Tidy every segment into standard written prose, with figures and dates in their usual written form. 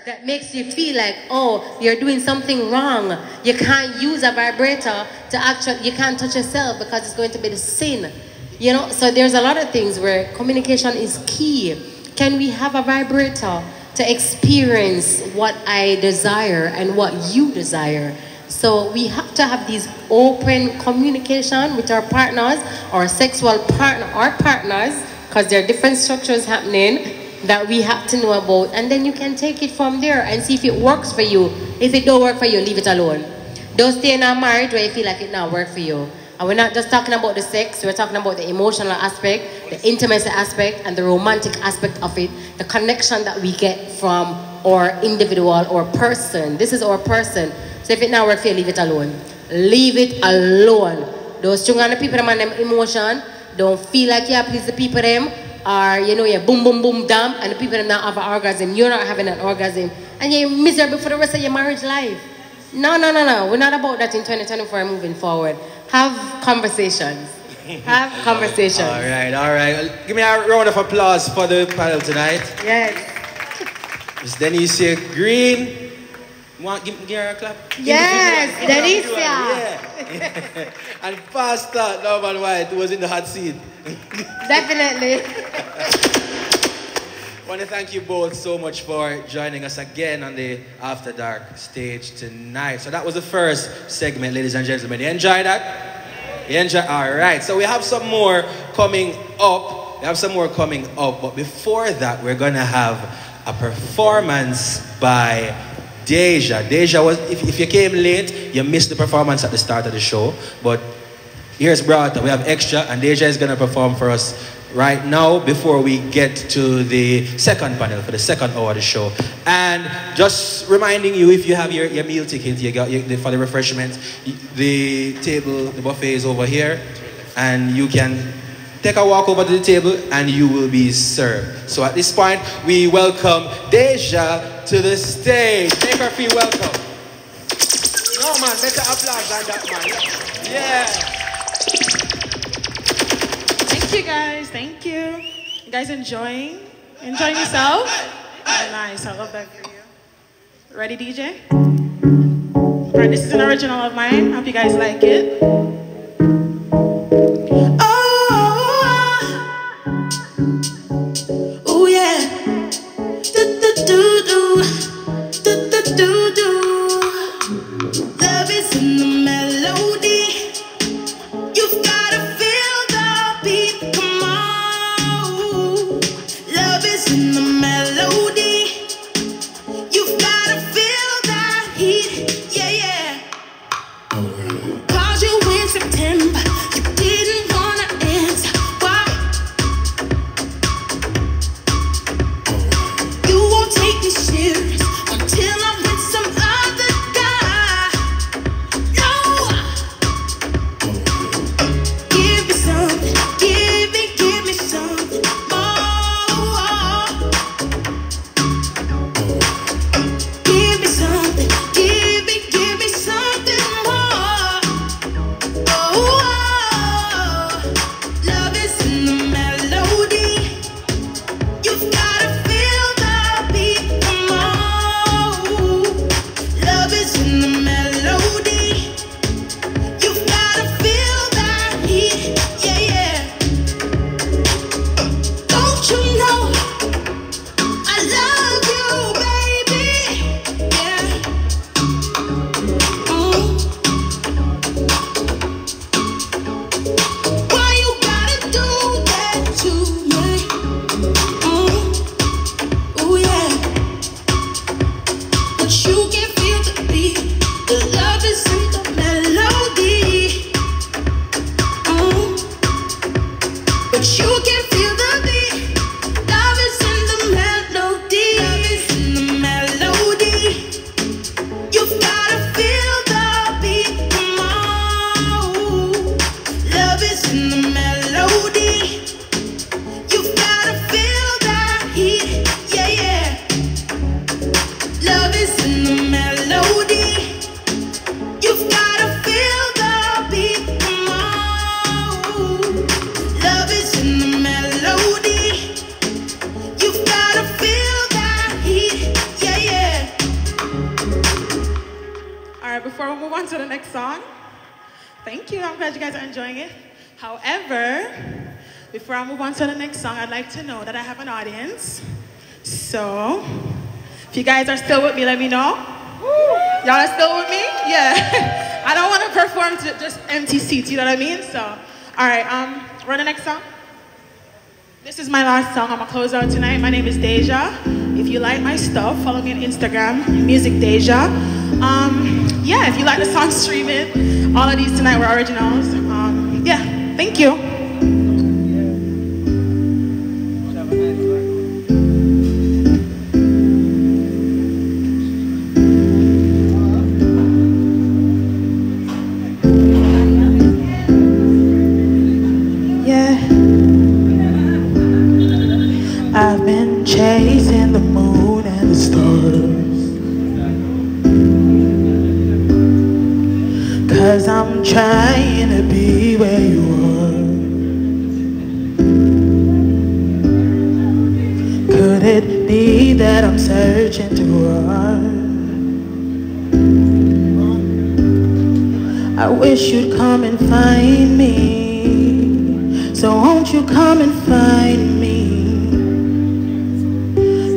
that makes you feel like, oh, you're doing something wrong. You can't use a vibrator to actually, you can't touch yourself because it's going to be the sin. You know, so there's a lot of things where communication is key. Can we have a vibrator to experience what I desire and what you desire? So we have to have these open communication with our partners, our sexual partner, our partners, because there are different structures happening that we have to know about, and then you can take it from there and see if it works for you. If it don't work for you, leave it alone. Don't stay in a marriage where you feel like it not work for you. And we're not just talking about the sex, we're talking about the emotional aspect, the intimacy aspect, and the romantic aspect of it, the connection that we get from our individual or person. This is our person. So if it not work for you, leave it alone. Leave it alone. Those strong on the people that them emotion, don't feel like you please the people them, or you know, you boom boom boom dump, and the people that not have an orgasm, you're not having an orgasm, and you're miserable for the rest of your marriage life. No. We're not about that in 2024 moving forward. Have conversations. Have conversations. All right. Give me a round of applause for the panel tonight. Yes. Miss Denise Green. Give her a clap? Yes, Denise. Yeah. And Pastor Norman White, who was in the hot seat. Definitely. I want to thank you both so much for joining us again on the After Dark stage tonight. So that was the first segment, ladies and gentlemen. You enjoy that? You enjoy? All right. So we have some more coming up. But before that, we're going to have a performance by Deja. Deja was, if you came late, you missed the performance at the start of the show. But here's Brata. We have extra, and Deja is going to perform for us right now before we get to the second panel for the second hour of the show. And just reminding you, if you have your meal ticket, you got for the refreshments, the table, the buffet is over here, and you can take a walk over to the table and you will be served. So at this point, we welcome Deja to the stage. Make her feel welcome. No man, better applause than that man. Yeah. Thank you guys, thank you. You guys enjoying yourself? Oh, nice, I love that for you. Ready, DJ? All right, this is an original of mine. Hope you guys like it. Oh yeah. Love is in the melody. You've gotta feel the beat. Come on. Love is in the melody. You've gotta feel that heat. Yeah. Called you in September. You didn't wanna answer. Why? You won't take me serious until I'm with some other guy. No. Give me something. Give me something more. Give me something. Give me something more. Oh, love is in the melody. You've gotta feel the beat. Come on. Love is in the melody. You've gotta feel that heat. Yeah. Don't you know I love you, baby? Yeah. Why you gotta do that to me? Oh yeah. But you can feel the beat. The love is in the melody. But you can feel the beat. Love is in the melody. Love is in the melody. You've gotta feel the beat. Come on. Love is in the melody. You've gotta feel that heat. Yeah. Love is in the melody. You've gotta feel the beat. Come on. Love is in the melody. You've gotta feel that heat. Yeah. before we move on to the next song, thank you. I'm glad you guys are enjoying it. However, before I move on to the next song, I'd like to know that I have an audience. So, if you guys are still with me, let me know. Y'all are still with me? Yeah. I don't want to perform to just empty seats, you know what I mean? So, all right, run the next song. This is my last song. I'm gonna close out tonight. My name is Deja. If you like my stuff, follow me on Instagram, Music Deja. Yeah, if you like the song, stream it. All of these tonight were originals. Yeah, thank you. I've been chasing the moon and the stars, 'cause I'm trying to be where you are. Could it be that I'm searching too hard? I wish you'd come and find me, so won't you come and find me?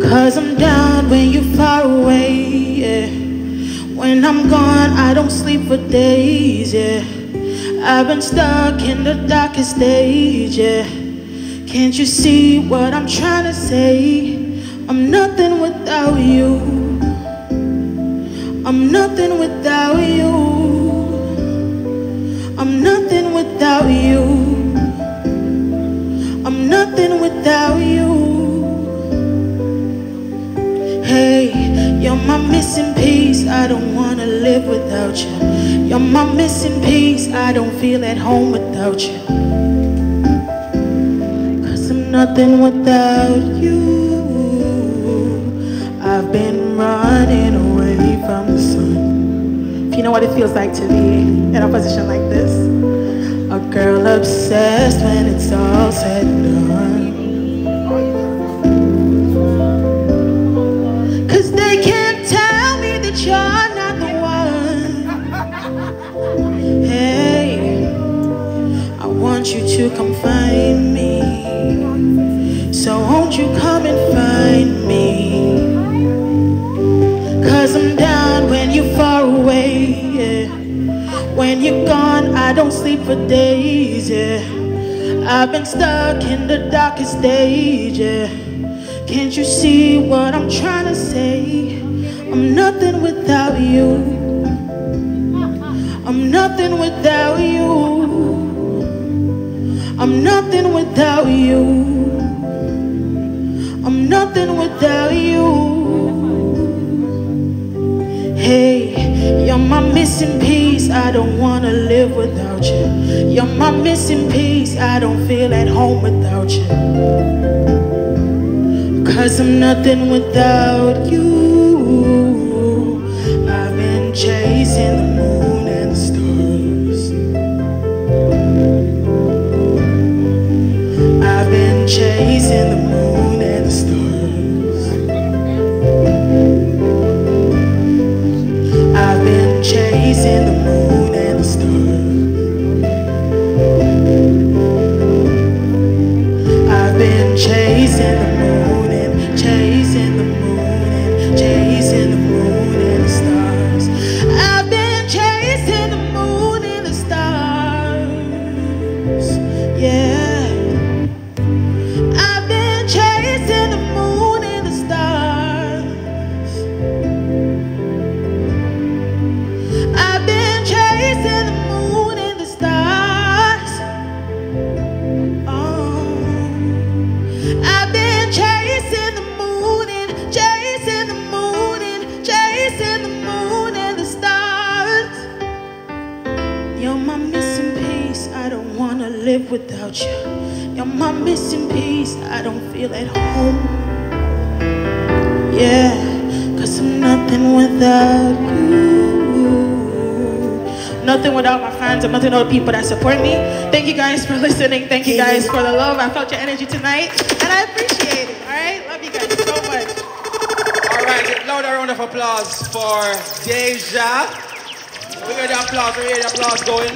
'Cause I'm down when you're far away, yeah. When I'm gone, I don't sleep for days, yeah. I've been stuck in the darkest stage, yeah. Can't you see what I'm trying to say? I'm nothing without you. I'm nothing without you. I'm nothing without you. I'm nothing without you. Hey, you're my missing piece. I don't wanna live without you. You're my missing piece. I don't feel at home without you. 'Cause I'm nothing without you. I've been running away from the sun. If you know what it feels like to be in a position like this. A girl obsessed when it's all said and done. They can't tell me that you're not the one. Hey, I want you to come find me, so won't you come and find me? 'Cause I'm down when you're far away, yeah. When you're gone, I don't sleep for days, yeah. I've been stuck in the darkest stage, yeah. Can't you see what I'm trying to say? I'm nothing without you. I'm nothing without you. I'm nothing without you. I'm nothing without you. Hey, you're my missing piece. I don't wanna live without you. You're my missing piece. I don't feel at home without you. 'Cause I'm nothing without you. I've been chasing the moon and the stars. I've been chasing the moon and the stars. I've been chasing the moon and the stars. I've been chasing the moon and chasing the moon and chasing the moon and the stars. I've been chasing the moon and the stars. Yeah. I've been chasing the moon and the stars. I've been chasing the moon and the stars. Oh. I've been chasing the moon and chasing the moon and chasing the moon and the stars. You're my missing piece. I don't wanna live without you. You're my missing piece. I don't feel at home. Yeah, 'cause I'm nothing without you. Nothing without my fans. I'm nothing without people that support me. Thank you guys for listening. Thank you guys for the love. I felt your energy tonight, and I appreciate it. All right, love you guys so much. All right, louder round of applause for Deja. We hear the applause going.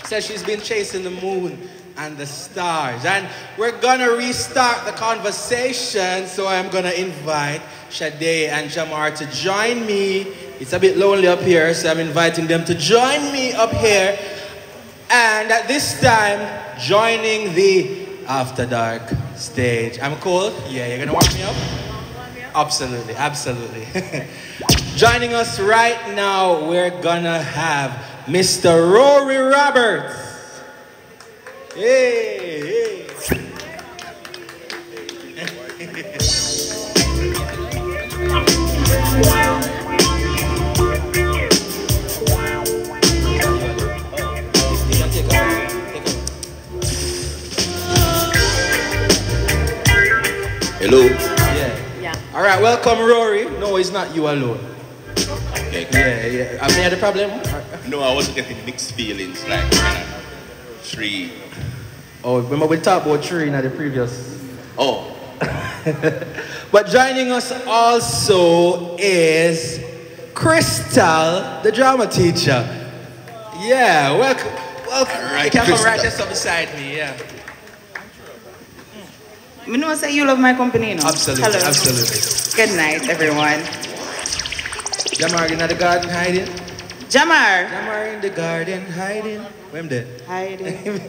Says she's been chasing the moon and the stars. And we're gonna restart the conversation, so I'm gonna invite Sade and Jamar to join me. It's a bit lonely up here, so I'm inviting them to join me up here. And at this time, joining the After Dark stage. I'm cold? Yeah, you're gonna warm me up? Absolutely, absolutely. Joining us right now, we're gonna have Mr. Rory Roberts. Hey, hey. Hello? Yeah. All right, welcome, Rory. No, it's not you alone. Okay. Yeah. Have you had a problem? No, I wasn't getting mixed feelings like tree. Oh, remember we talked about tree in the previous. Oh. But joining us also is Crystal, the drama teacher. Yeah, welcome. All right, you can come Crystal. right just up beside me, yeah. You know, say you love my company, you know? Absolutely, Hello. absolutely. Good night, everyone. Jamar in the garden hiding. Jamar. Jamar in the garden hiding. Where am there? Hiding.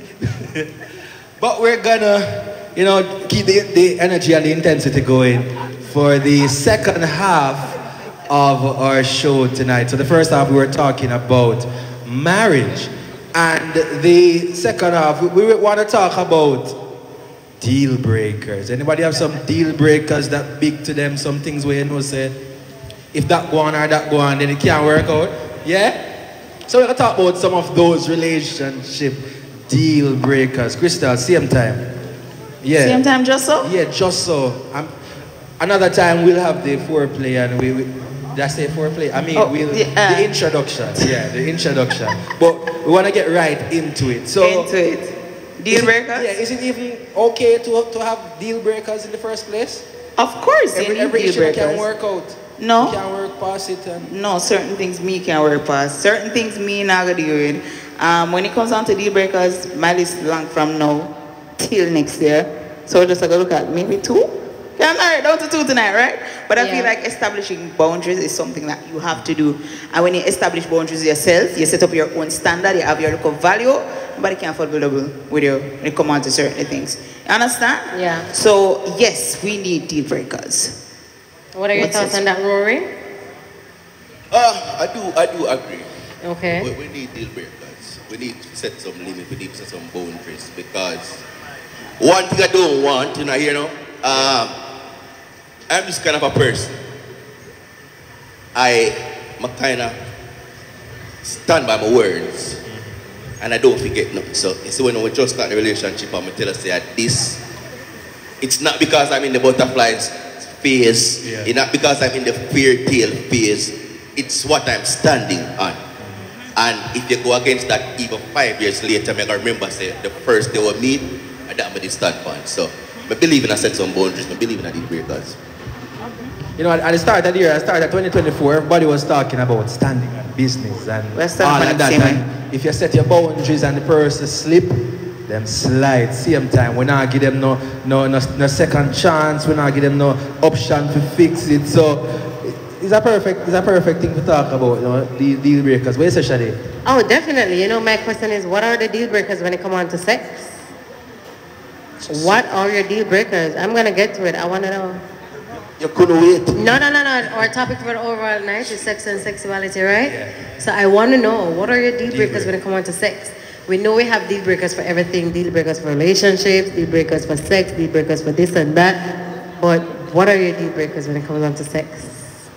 But we're gonna, keep the energy and the intensity going for the second half of our show tonight. So the first half we were talking about marriage. And the second half, we want to talk about deal breakers. Anybody have some deal breakers that big to them? Some things where you know say, if that go on or that go on, then it can't work out. Yeah? So we're going to talk about some of those relationship deal breakers. Crystal, same time. Yeah. Same time, just so? Yeah, just so. Another time we'll have the foreplay and we did I say foreplay? I mean, the introduction. Yeah, the introduction. But we want to get right into it. So, Deal breakers? Yeah, is it even okay to have deal breakers in the first place? Of course, Every deal issue breakers. can work out. No. You can work past it. And No, certain things me can work past. Certain things me not gonna deal with. When it comes down to deal breakers, my list long from now till next year. So just like a look at maybe 2. Yeah, I'm married down to 2 tonight, right? But I feel like establishing boundaries is something that you have to do. And when you establish boundaries yourself, you set up your own standard, you have your local value, nobody can fall below with you when it comes on to certain things. You understand? Yeah. So yes, we need deal breakers. What are your thoughts on that, Rory? I do agree. Okay. We need deal breakers. We need to set some limits. We need to set some boundaries because one thing I don't want, I'm this kind of a person. I'm kind of stand by my words and I don't forget nothing. So you see, when we just start the relationship, I'm tell us that this, it's not because I'm in the butterflies phase, it's not because I'm in the fairy tale phase, it's what I'm standing on. And if you go against that even 5 years later, I'm gonna remember say the first day we meet, and that be the standpoint. So I believe in a set some boundaries, I believe in a deal breakers. at the start of the year, at the start of 2024, everybody was talking about standing on business and all of that. And if you set your boundaries and the person slip, them slide. Same time, we not give them no second chance. We not give them no option to fix it. So it's a perfect thing to talk about. The deal breakers. What you say, Shadi? Oh, definitely. My question is, what are the deal breakers when it comes on to sex? What are your deal breakers? I'm gonna get to it. I want to know. You couldn't wait. No. Our topic for the overall night is sex and sexuality, right? Yeah. So I want to know, what are your deal breakers when it comes on to sex? We know we have deal breakers for everything. Deal breakers for relationships, deal breakers for sex, deal breakers for this and that. But what are your deal breakers when it comes on to sex?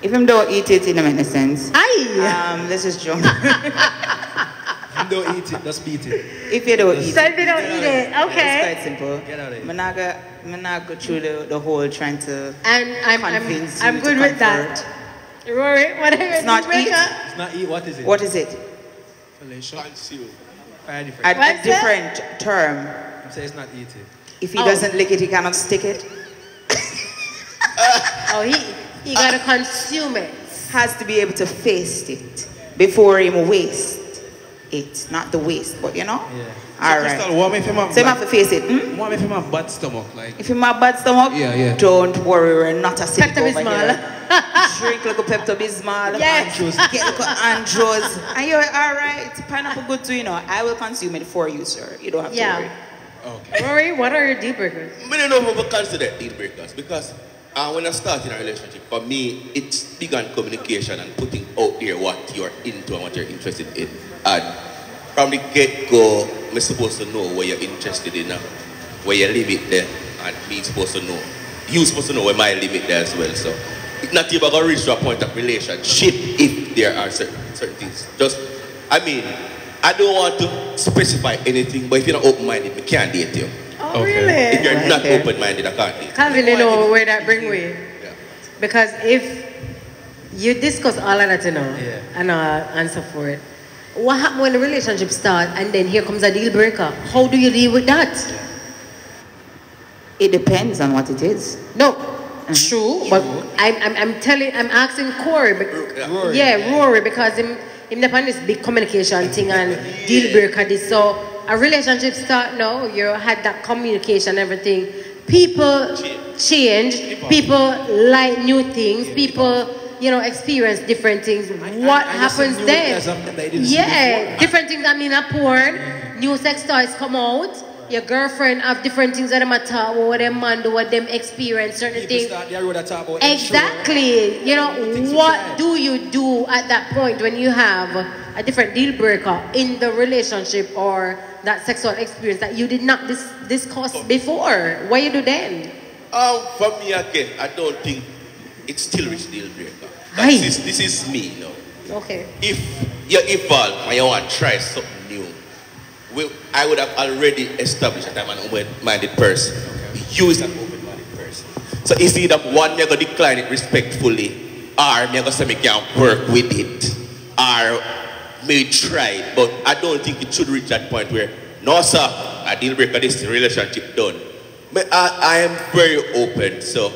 If him don't eat it, it don't make any sense. Aye. Let's just jump. If you don't eat it, just beat it. If you don't eat So it. if you don't eat it, okay. It's quite simple. Get out of here. I'm not go through the whole trying to And convince I'm you good to with that. Rory, what are your It's not deal breaker? It's not eat. What is it? What is it? Very different. A different term. I'm saying it's not eat it. If he doesn't lick it, he cannot stick it. Oh, he gotta consume it. Has to be able to face it. before him waste it, not the waste, but you know. Yeah. All Crystal, right. what if him have So you have to face it. what if him have bad stomach? Like, If you have bad stomach, Yeah. don't worry, we're not acidic over Pepto-Bismol. here. Drink like a Pepto-Bismol. Yes. Get like a Andros. And you're all right. Pineapple good too, you know. I will consume it for you, sir. You don't have to worry. okay. Rory, what are your deal breakers? I don't know if I consider deal breakers because when I start in a relationship, for me, it's big on communication and putting out there what you're into and what you're interested in. And from the get-go, I'm supposed to know what you're interested in, where your limit there, and me supposed to know. You're supposed to know where my limit there as well. So it's not even going to reach to a point of relationship if there are certain things. Just, I mean, I don't want to specify anything, but if you're not open-minded, we can't date you. Oh, Okay. really? If you're not open-minded, I can't date you. Can't really know where that bring we. Yeah. Because if you discuss all of that, you know, Yeah. and answer for it, what happens when the relationship starts and then here comes a deal breaker? How do you deal with that? It depends on what it is. No, true, but I'm asking Corey. Rory, because him depend this big communication thing and deal breaker this. So a relationship start now, you had that communication, everything. People change. People like new things. People, you know, experience different things. What happens then? Yeah, different things. I mean, a porn, new sex toys come out. Your girlfriend have different things that them a talk about, what them man do, what them experience, certain People things. start their road to talk about Exactly. You know, what do you do at that point when you have a different deal breaker in the relationship or that sexual experience that you did not discuss before? What you do then? For me again, I don't think it's still reach deal breaker. Aye. This is me, you know. Okay. If you evolve and you want to try something new, I would have already established that I'm an open-minded person. You is an open-minded person. So it's either one, me going to decline it respectfully, or me going to say me can't work with it, or me try it. But I don't think it should reach that point where, no sir, a deal breaker, this relationship done. But I am very open, so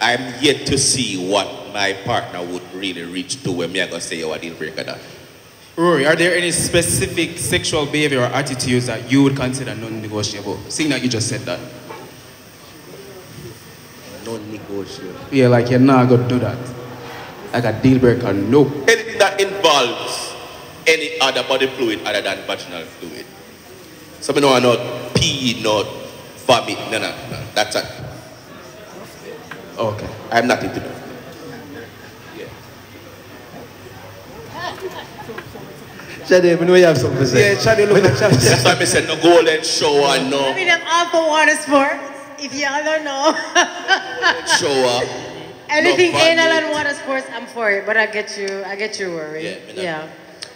I'm yet to see what my partner would really reach to when me going to say you a deal breaker that. Rory, are there any specific sexual behavior or attitudes that you would consider non-negotiable? Seeing that you just said that. Non-negotiable. Yeah, like you're not going to do that. Like a deal breaker, no. Anything that involves any other body fluid other than vaginal fluid. So I don't want pee, not vomit, no. That's it. Okay. I'm not into that. Shade, I know you have something to say. Yeah, Shadi look like Shadi. That's why I said no golden shower, I no mean, I'm all for water sports. If y'all don't know. shower. Anything no anal vomit. and water sports, I'm for it. But I get you, Rory. Yeah, me not- Yeah.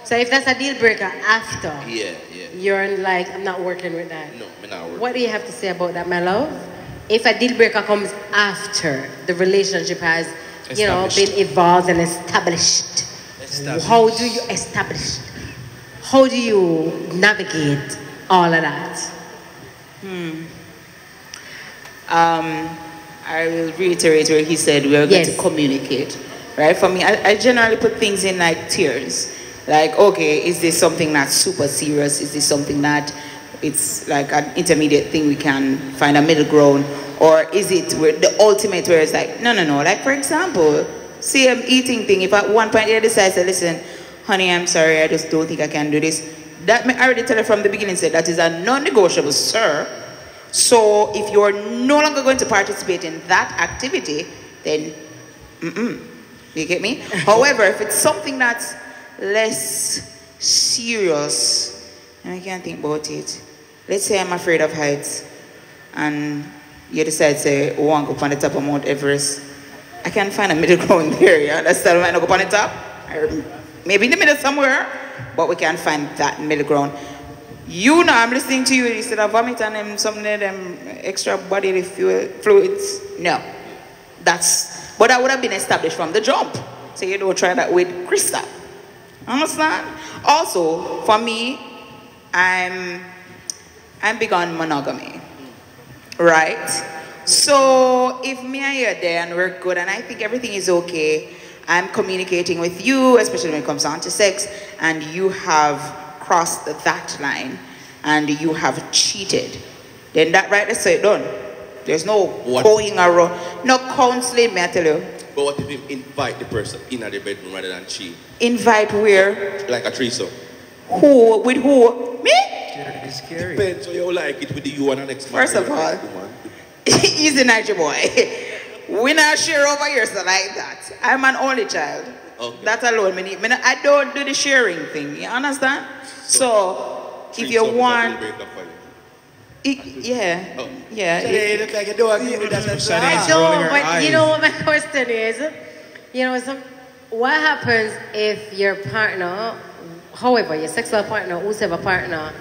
So if that's a deal breaker after, Yeah. you're like, I'm not working with that. No, me not work. What do you have to say about that, my love? If a deal breaker comes after the relationship has, you know, been evolved and established, how do you establish? How do you navigate all of that? I will reiterate where he said we are going to communicate. Right? For me, I generally put things in like tiers. Like, okay, is this something that's super serious? Is this something that it's like an intermediate thing we can find a middle ground? Or is it the ultimate where it's like, no. Like, for example, same eating thing. If at one point you decide to listen, honey, I'm sorry, I just don't think I can do this. That I already tell her from the beginning, said that is a non-negotiable, sir. So if you're no longer going to participate in that activity, then, you get me? However, if it's something that's less serious, and I can't think about it. Let's say I'm afraid of heights, and you decide to say, oh, I want to go up on the top of Mount Everest. I can find a middle ground there, you understand? I might not go up on the top, or maybe in the middle somewhere, but we can find that middle ground. You know, I'm listening to you instead of vomit and them, something of them extra bodily fluids. No, but that would have been established from the jump. So you don't try that with Krista. Understand? Also, for me, I'm big on monogamy, right? So if me and you are there and we're good and I think everything is okay, I'm communicating with you, especially when it comes down to sex, and you have crossed that line and you have cheated, then that right there, so it done. There's no going around, no counseling, may I tell you. But what if you invite the person in at the bedroom rather than cheat? Invite where? Like a threesome. Who? With who? Me? It's scary. Depends how you like it with the you and the next man. First of all, easy night, your boy. We not share over here, so like that. I'm an only child. Okay. That alone, I don't do the sharing thing. You understand? So if you want, yeah, Oh. yeah. You look like you don't agree with that. Shani's I rolling know, her but eyes. you know what my question is? What happens if your partner, however, your sexual partner, whoever partner,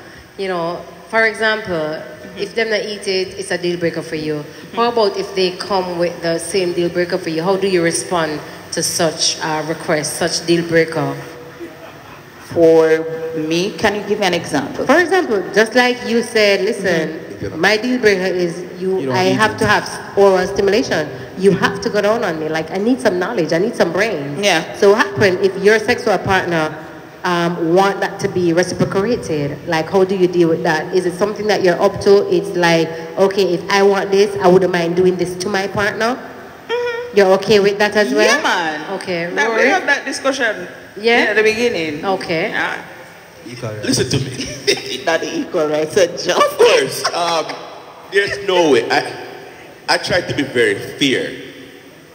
for example, if them not eat it, it's a deal breaker for you. How about if they come with the same deal breaker for you? How do you respond to such request, such deal breaker? For me, can you give me an example? For example, just like you said, listen, my deal breaker is I have to have oral stimulation. You have to go down on me. Like, I need some knowledge. I need some brains. Yeah. So what happens if your sexual partner want that to be reciprocated? Like, how do you deal with that? Is it something that you're up to? It's like, okay, if I want this, I wouldn't mind doing this to my partner. You're okay with that as well? Yeah, man. Okay. That, we Rory? have that discussion Yeah? at the beginning. Okay. Yeah. Listen to me. Not the equal rights and Of just. course, there's no way. I try to be very fair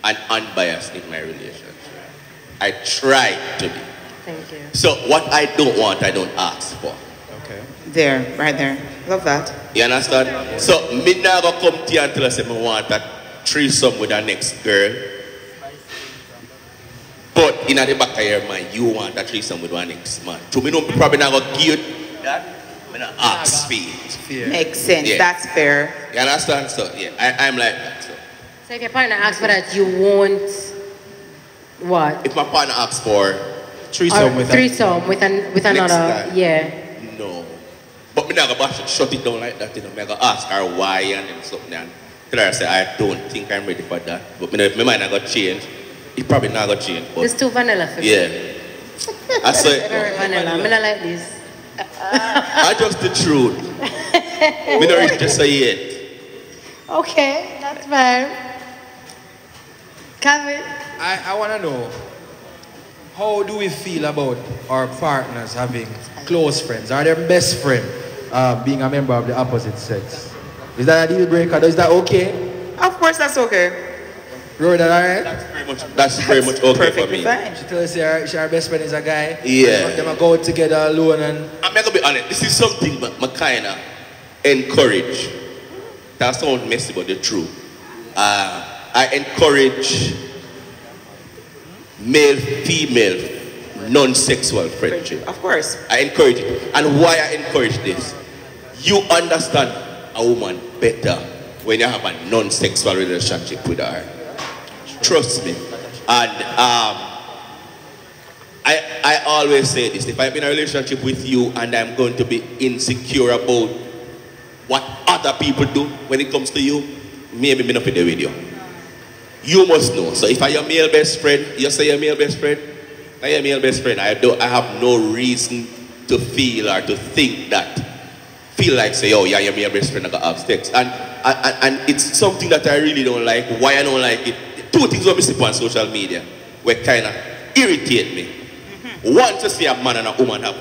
and unbiased in my relationship. I try to be. Thank you. So what I don't want, I don't ask for. Okay. There, right there. Love that. You understand? So me now go come to you and tell us I want that threesome with the next girl. But in the back of your mind, you want that threesome with one next man. So me know probably not go give you that. Me not ask for it. Makes sense. Yeah. That's fair. You understand? So yeah, I'm like that. So if your partner asks for that, you won't what? If my partner asks for Threesome Or with threesome with another, time. yeah. no, but me not go bash it, shut it down like that. You know, me go ask her why and then something and tell her I say I don't think I'm ready for that. But me know if my mind not go change, it probably not go change. But It's too vanilla for me. yeah, I say Very vanilla. I mean, I like this. I just the truth. Me not ready to say it. Okay, that's fine. Kevin? I want to know, how do we feel about our partners having close friends? Are their best friend being a member of the opposite sex? Is that a deal breaker? Is that okay? Of course, that's okay. Rory, that alright? That's very much okay for Perfectly me. fine. She tells us her best friend is a guy. Yeah. Them go out together alone and I'm gonna be honest. This is something I kinda encourage. That sounds messy, but the truth. I encourage male-female non-sexual friendship. Of course. I encourage it. And why I encourage this? You understand a woman better when you have a non-sexual relationship with her. Trust me. And I always say this. If I'm in a relationship with you and I'm going to be insecure about what other people do when it comes to you, maybe me not fit the video. You must know. So if I am your male best friend, you say your male best friend, I am your male best friend. I have no reason to feel or to think that. Feel like say, oh yeah, you're my best friend, I got have sex. And it's something that I really don't like. Why I don't like it? Two things that we see on social media where kind of irritate me. One, to see a man and a woman have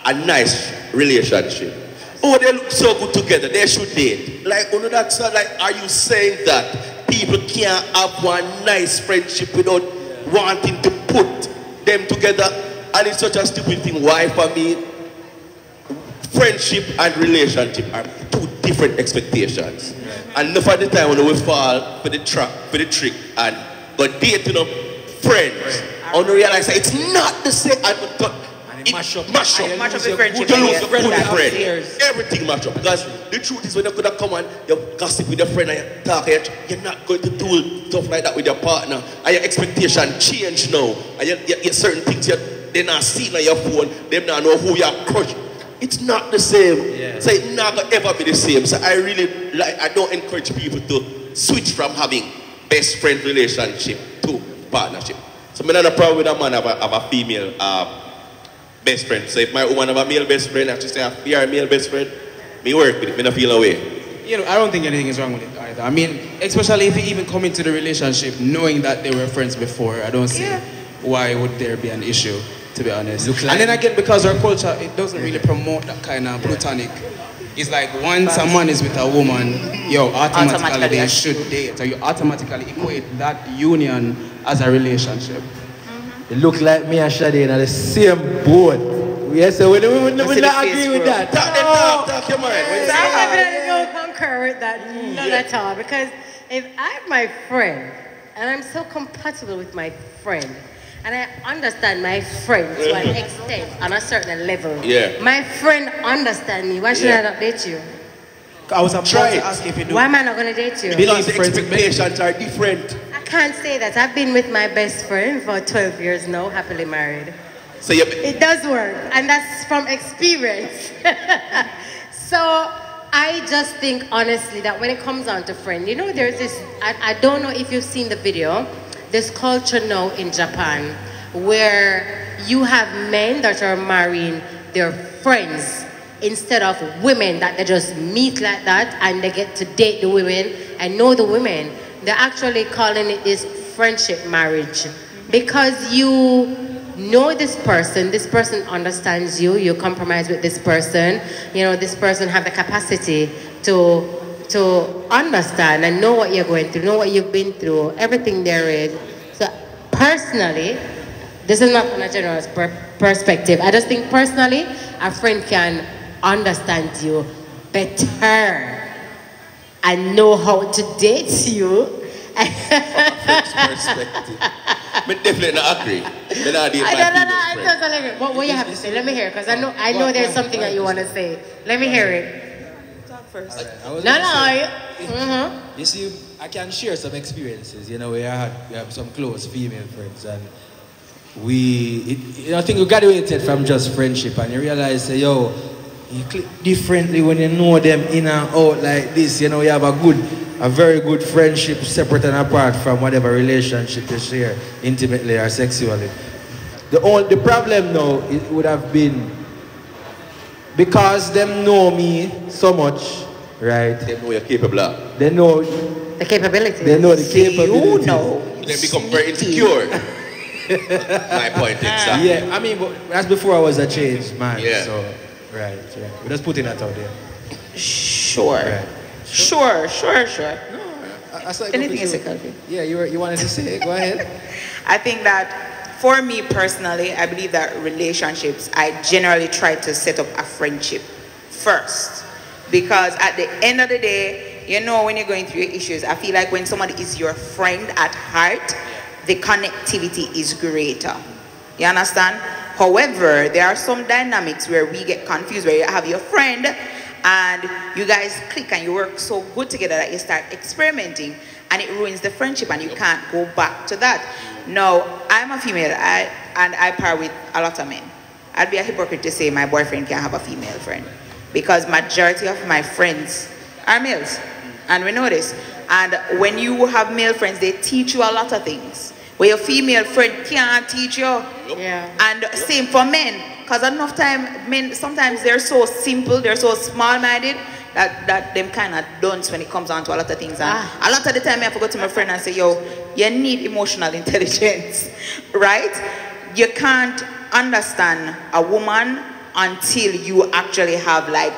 a nice relationship. Oh, they look so good together. They should date. Like, oh no, that's not like, are you saying that people can't have one nice friendship without wanting to put them together? And it's such a stupid thing. Why for me? Friendship and relationship are two different expectations. And enough of the time when we fall for the trick and go dating up friends, I want to realize that it's not the same. It mash up. Mash up the friendship. You lose the Friend good that friend. years. Everything mash up. Because the truth is when you could have come and you gossip with your friend and you talk, you're not going to do stuff like that with your partner. And your expectation change now. And you certain things they're not seeing on your phone. They not know who you're crushing. It's not the same. Yeah. So it's not gonna ever be the same. So I don't encourage people to switch from having best friend relationship to partnership. So I don't have a problem with a man have a female best friend. So if my woman have a male best friend, I just say you're a male best friend, me work with it, me not feel no way. You know, I don't think anything is wrong with it either. I mean, especially if you even come into the relationship knowing that they were friends before, I don't see why would there be an issue, to be honest. And then again, because our culture, it doesn't really promote that kind of platonic. It's like once a man is with a woman, yo, automatically they should date. So you automatically equate that union as a relationship. It look like me and Shadi are the same boat. Yes, so we don't agree with that. Talk your mind. I don't concur with that, not at all. Because if I have my friend, and I'm so compatible with my friend, and I understand my friend to an extent, on a certain level, my friend understands me, why should I not date you? I was about to ask if you do. Why am I not going to date you? Because the expectations are different. I can't say that. I've been with my best friend for 12 years now, happily married. So it does work, and that's from experience. So I just think honestly that when it comes down to friend, you know, there's this, I don't know if you've seen the video, this culture now in Japan where you have men that are marrying their friends instead of women that they just meet like that and they get to date the women and know the women. They're actually calling it this friendship marriage because you know this person understands you, you compromise with this person, you know, this person have the capacity to understand and know what you're going through, know what you've been through, everything there is. So personally, this is not from a general perspective, I just think personally, a friend can understand you better and know how to date you. Perspective. I definitely not agree. What you have to say? Let me hear, because I know there's something that you want to say. Let me hear it. Talk first. You see, I can share some experiences. You know, we have some close female friends, and I think we graduated from just friendship, and you realize, say, yo, you click differently when you know them in and out like this. You know, you have a very good friendship separate and apart from whatever relationship you share intimately or sexually. The problem now it would have been because them know me so much, right? They know you're capable of. They know the capabilities. They know the capabilities. You know. They become very insecure. My point is that. Yeah, I mean, but that's before I was a changed man. Yeah. So, right. We're just putting that out there. Sure. Right. Sure. No, Anything is a coffee. Yeah, you wanted to say it. Go ahead. I think that for me personally, I believe that relationships, I generally try to set up a friendship first. Because at the end of the day, you know, when you're going through your issues, I feel like when somebody is your friend at heart, the connectivity is greater. You understand? However, there are some dynamics where we get confused, where you have your friend and you guys click and you work so good together that you start experimenting and it ruins the friendship and you can't go back to that. No, I'm a female and I par with a lot of men. I'd be a hypocrite to say my boyfriend can have a female friend because majority of my friends are males and we know this. And when you have male friends, they teach you a lot of things where your female friend can't teach you. Yeah. And same for men. Because enough time, men, sometimes they're so simple, they're so small-minded, that them kind of dunce when it comes down to a lot of things. And a lot of the time I have to go to my friend and say, yo, you need emotional intelligence, right? You can't understand a woman until you actually have, like,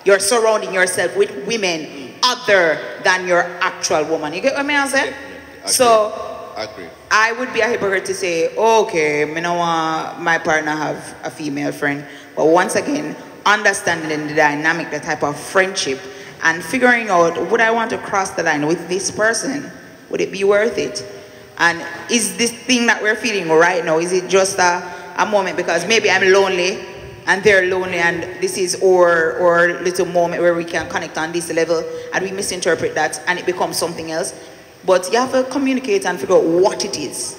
you're surrounding yourself with women other than your actual woman. You get what I say? So, agree. I would be a hypocrite to say, okay, I don't want my partner have a female friend. But once again, understanding the dynamic, the type of friendship, and figuring out, would I want to cross the line with this person? Would it be worth it? And is this thing that we're feeling right now, is it just a moment because maybe I'm lonely and they're lonely and this is our little moment where we can connect on this level and we misinterpret that and it becomes something else? But you have to communicate and figure out what it is.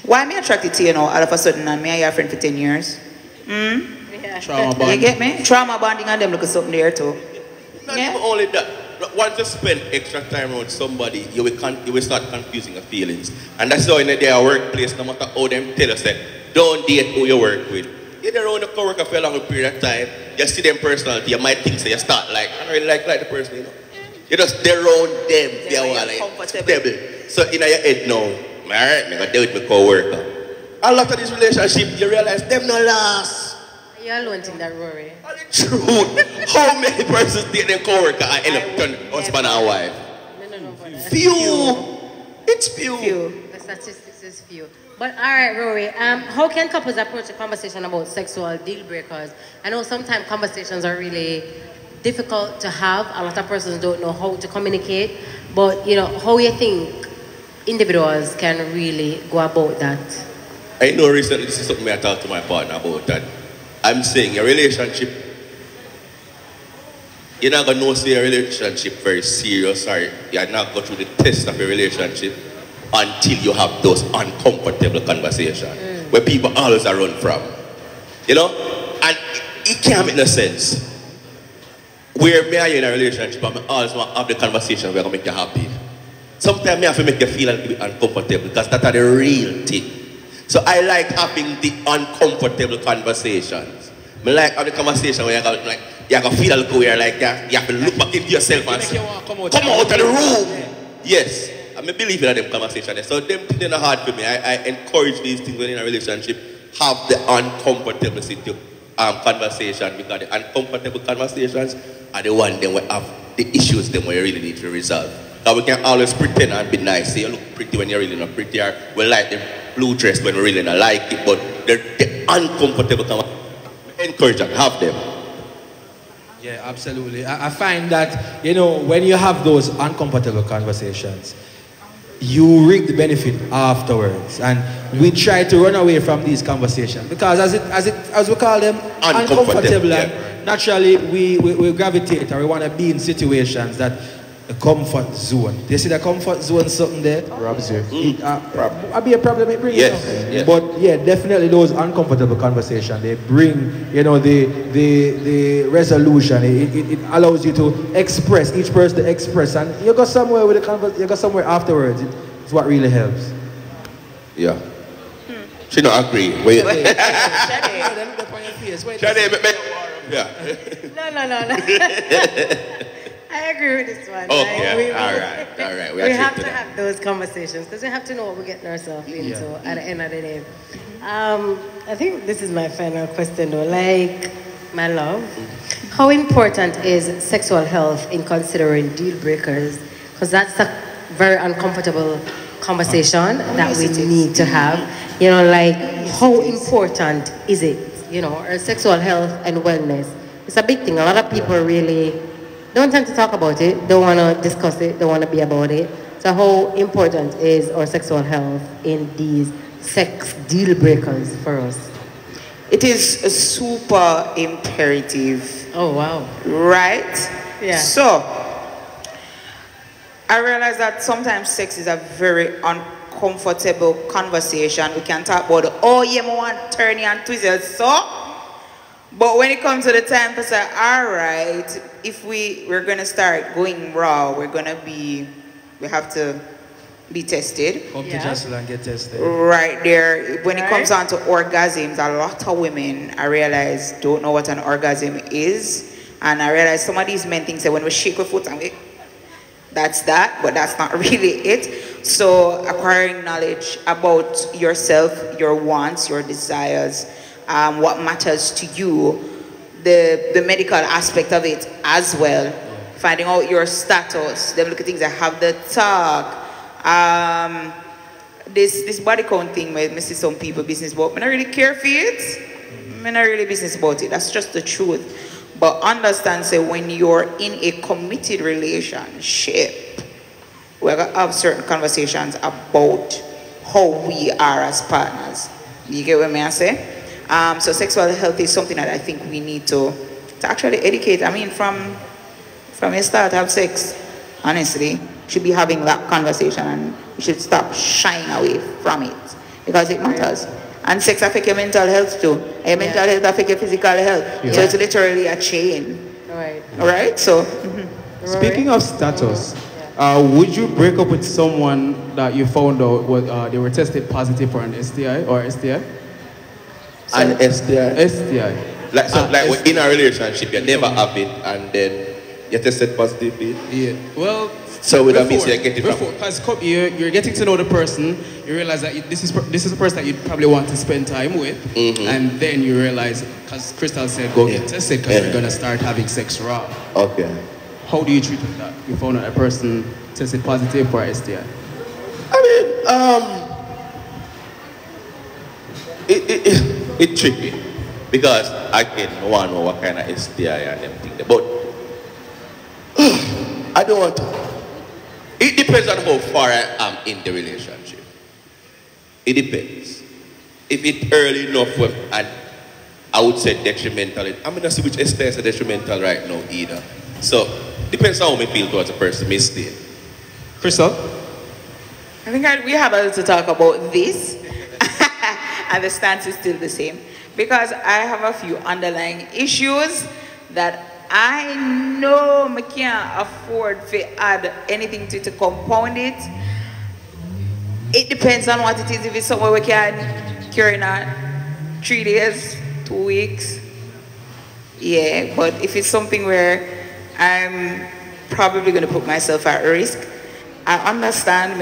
Why am I attracted to you now all of a sudden and me and your friend for 10 years? Trauma bonding. You get me? Trauma bonding and them look at something there too. Not even only that. once you spend extra time around somebody, you will start confusing your feelings. And that's how in their workplace, no matter how them tell us that, don't date who you work with. You're around a coworker for a long period of time, you see them personality, you might think so you start like, I don't really like the person, you know. You just they're around them, they're like comfortable. So in your head now, alright, I'm gonna deal with my co-worker. A lot of these relationships, you realize them no last. You alone think that, Rory? True. How many persons date their co-worker and end up turning husband and wife? No. Few. It's few. The statistics is few. But all right, Rory, how can couples approach a conversation about sexual deal breakers? I know sometimes conversations are really difficult to have. A lot of persons don't know how to communicate. But, you know, how you think individuals can really go about that? I know recently this is something I talked to my partner about that. I'm saying a relationship, you're not going to know say a relationship very serious or you're not going through the test of a relationship until you have those uncomfortable conversations where people always are run from. You know? And it can't make no sense. Where me and you in a relationship, I always want to have the conversation where I make you happy. Sometimes I have to make you feel a little bit uncomfortable because that's the real thing. So I like having the uncomfortable conversations. I like having the conversation where you can feel a little weird, like you have to look back into yourself and say, come out of the room. Yes. I believe in them conversations. So them things are not hard for me. I encourage these things when in a relationship. Have the uncomfortable conversation because the uncomfortable conversations are the ones that will have the issues that we really need to resolve. Now we can always pretend and be nice. Say you look pretty when you're really not pretty, or we like the blue dress when we really not like it, but the uncomfortable conversations, encourage them, have them. Yeah, absolutely. I find that, you know, when you have those uncomfortable conversations, you reap the benefit afterwards. And we try to run away from these conversations because as we call them, uncomfortable. Yeah. And naturally, we gravitate or we want to be in situations that the comfort zone. Do you see the comfort zone something there? Robs you. I'll be a problem it brings. Yes. But yeah, definitely those uncomfortable conversations, they bring, you know, the resolution. It allows you to express, each person to express, and you go somewhere with the you go somewhere afterwards. It's what really helps. Yeah. She don't agree. Wait. No. I agree with this one. Okay, all right. We have to have those conversations because we have to know what we're getting ourselves into at the end of the day. I think this is my final question though. Like, my love, how important is sexual health in considering deal breakers? Because that's a very uncomfortable conversation that we need to have. You know, like, how important is it? You know, our sexual health and wellness. It's a big thing. A lot of people really don't tend to talk about it, don't want to discuss it, don't want to be about it. So how important is our sexual health in these sex deal breakers for us? It is a super imperative. Oh, wow. Right? Yeah. So, I realize that sometimes sex is a very uncomfortable conversation. We can talk about, oh, yeah, I want to turn you and twist it, so. But when it comes to the time to say, all right, if we're going to start going raw, we have to be tested. Come to JASL and get tested. Right there. When it comes on to orgasms, a lot of women, I realize, don't know what an orgasm is. And I realize some of these men think that when we shake our foot, that's that, but that's not really it. So acquiring knowledge about yourself, your wants, your desires, what matters to you, the medical aspect of it as well, finding out your status, them look at things that have the talk, this body count thing where I see some people business about, I don't really care for it, I'm not really business about it, that's just the truth. But understand, say, when you're in a committed relationship, we're going to have certain conversations about how we are as partners. You get what I say? So sexual health is something that I think we need to actually educate. I mean, from your start, have sex, honestly, should be having that conversation and you should stop shying away from it because it matters. And sex affects your mental health too. And your mental health affects your physical health. So it's literally a chain. Right. All right? So, Speaking of status, would you break up with someone that you found out they were tested positive for an STI or STI? An STI? STI. Like, so, like in a relationship, you never have it, and then you tested positive. Yeah. Well, so would that mean you get it from? Because you're getting to know the person, you realize that this is a person that you probably want to spend time with, and then you realize, because Crystal said go get tested because you're gonna start having sex raw. Okay. How do you treat that? You found out a person tested positive for STI. I mean, it's tricky because I can want to know what kind of STI and everything, but I don't want to. It depends on how far I am in the relationship. It depends. If it's early enough, and I would say detrimental. I'm not see which STI is detrimental right now either. So depends on how I feel towards a person. May stay. Crystal? I think we have a little to talk about this. And the stance is still the same. Because I have a few underlying issues that I know I can't afford to add anything to compound it. It depends on what it is. If it's somewhere we can carry on 3 days, 2 weeks. Yeah, but if it's something where I'm probably going to put myself at risk, I understand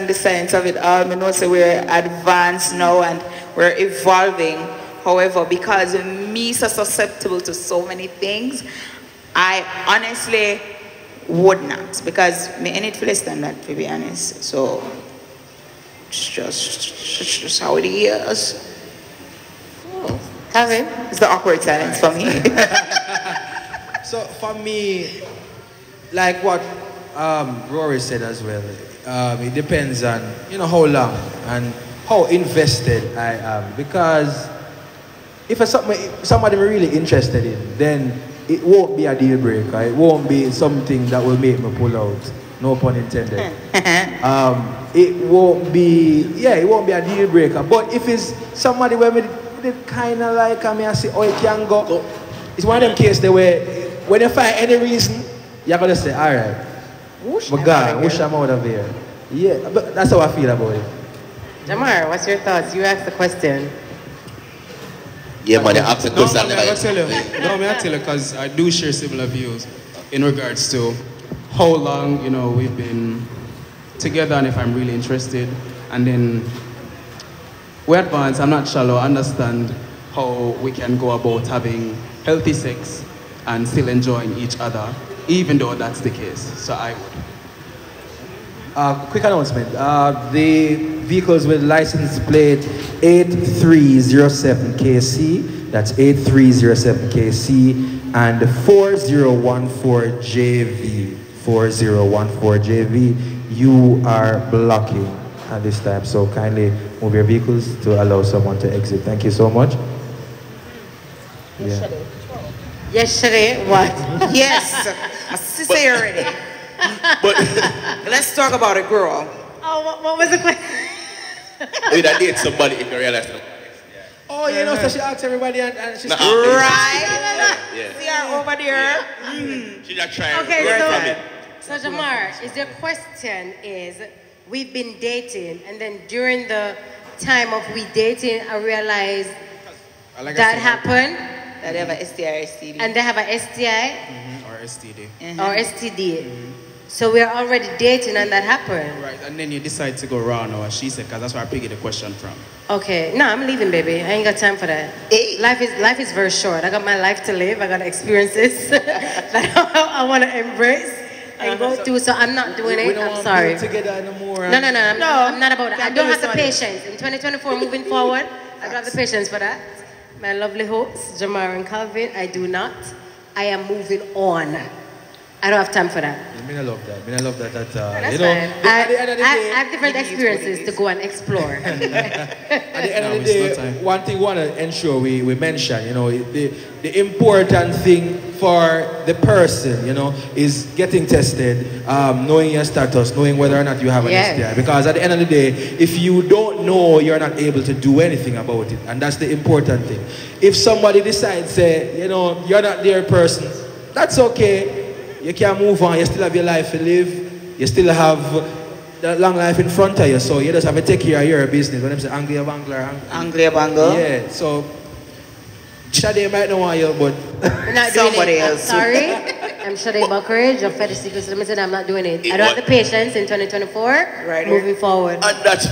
the science of it all. I know so we're advanced now and we're evolving. However, because me so susceptible to so many things, I honestly would not, because me in it for less than that, to be honest. So it's just how it is. Calvin? It's the awkward silence for me. So for me, like what Rory said as well, it depends on how long and how invested I am. Because if it's somebody I'm really interested in, then it won't be a deal breaker. It won't be something that will make me pull out. No pun intended. It won't be a deal breaker. But if it's somebody where me kind of like, I say, oh, it can go. It's one of them cases where when you find any reason, you're going to say, all right, whoosh I'm out of here. Yeah, but that's how I feel about it. Jamar, what's your thoughts? You asked the question. Yeah, man, you asked the question. I'll tell you, because I do share similar views in regards to how long, we've been together and if I'm really interested. And then we're advanced, I'm not shallow, I understand how we can go about having healthy sex and still enjoying each other, even though that's the case. So I would. Quick announcement. The vehicles with license plate 8307KC, that's 8307KC, and 4014JV, 4014JV, you are blocking at this time. So kindly move your vehicles to allow someone to exit. Thank you so much. Yeah. Yesterday, what? Yes, my sister already. But let's talk about a girl. Oh, what was the question? Would I date somebody if you realize that? Oh, so she asked everybody and she's right. Yeah. See her over there. She's not trying Okay, to learn from it. so Jamar, is the question is, we've been dating, and then during the time of we dating, I realized that happened. That they have a STI or STD. And they have a STI Or STD. or STD. So we're already dating and that happened. Right, and then you decide to go raw now, as she said, because that's where I picked the question from. Okay, no, I'm leaving, baby. I ain't got time for that. Hey. Life is very short. I got my life to live. I got experiences that I want to embrace and go through. So I'm not doing it. I'm sorry. Together no more. No. I'm not about that. I don't have the somebody. patience. In 2024, moving forward, I don't have the patience for that. My lovely hosts, Jamar and Calvin, I do not. I am moving on. I don't have time for that. I mean, I love that. That's you know, fine. at the end of the I day, have different experiences to go and explore. at the end of the day, one thing we want to ensure we mention, the important thing for the person, is getting tested, knowing your status, knowing whether or not you have an STI. Because at the end of the day, if you don't know, you're not able to do anything about it. And that's the important thing. If somebody decides, say, you're not their person, that's okay. You can't move on. You still have your life to live. You still have that long life in front of you. So you just have to take care of your business. When I'm saying Anglia Bangla. Anglia Bangla? Yeah. So Shade might not want you, but We're not somebody doing it. else. I'm sorry. I'm Shade Buckridge of Fetish Secrets Limited. I'm not doing it. I don't have the patience in 2024. Right. Moving forward. And that's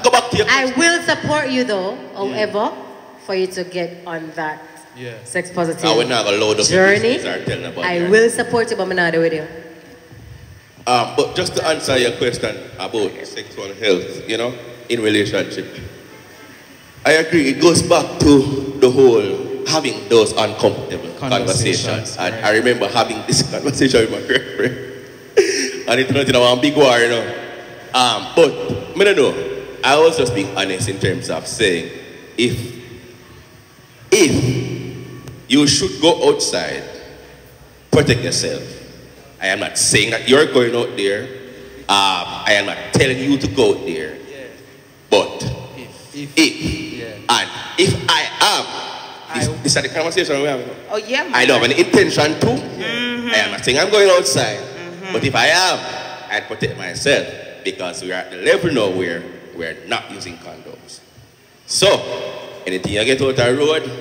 go back to your I will support you though, however, for you to get on that sex positive we're not gonna load up journey. about I will support you, but I'm not with you. But just to answer your question about sexual health, you know, in relationship, I agree. It goes back to the whole having those uncomfortable conversations. And I remember having this conversation with my girlfriend, and it turned into a big war, you know. But I don't know. I was just being honest in terms of saying, if you should go outside, protect yourself. I am not saying that you're going out there. I am not telling you to go out there. But and if I am, this is the conversation we're having. Oh yeah, man. I don't have any intention to. I am not saying I'm going outside. But if I am, I'd protect myself because we are at the level now where we're not using condoms. So, anything you get out the road,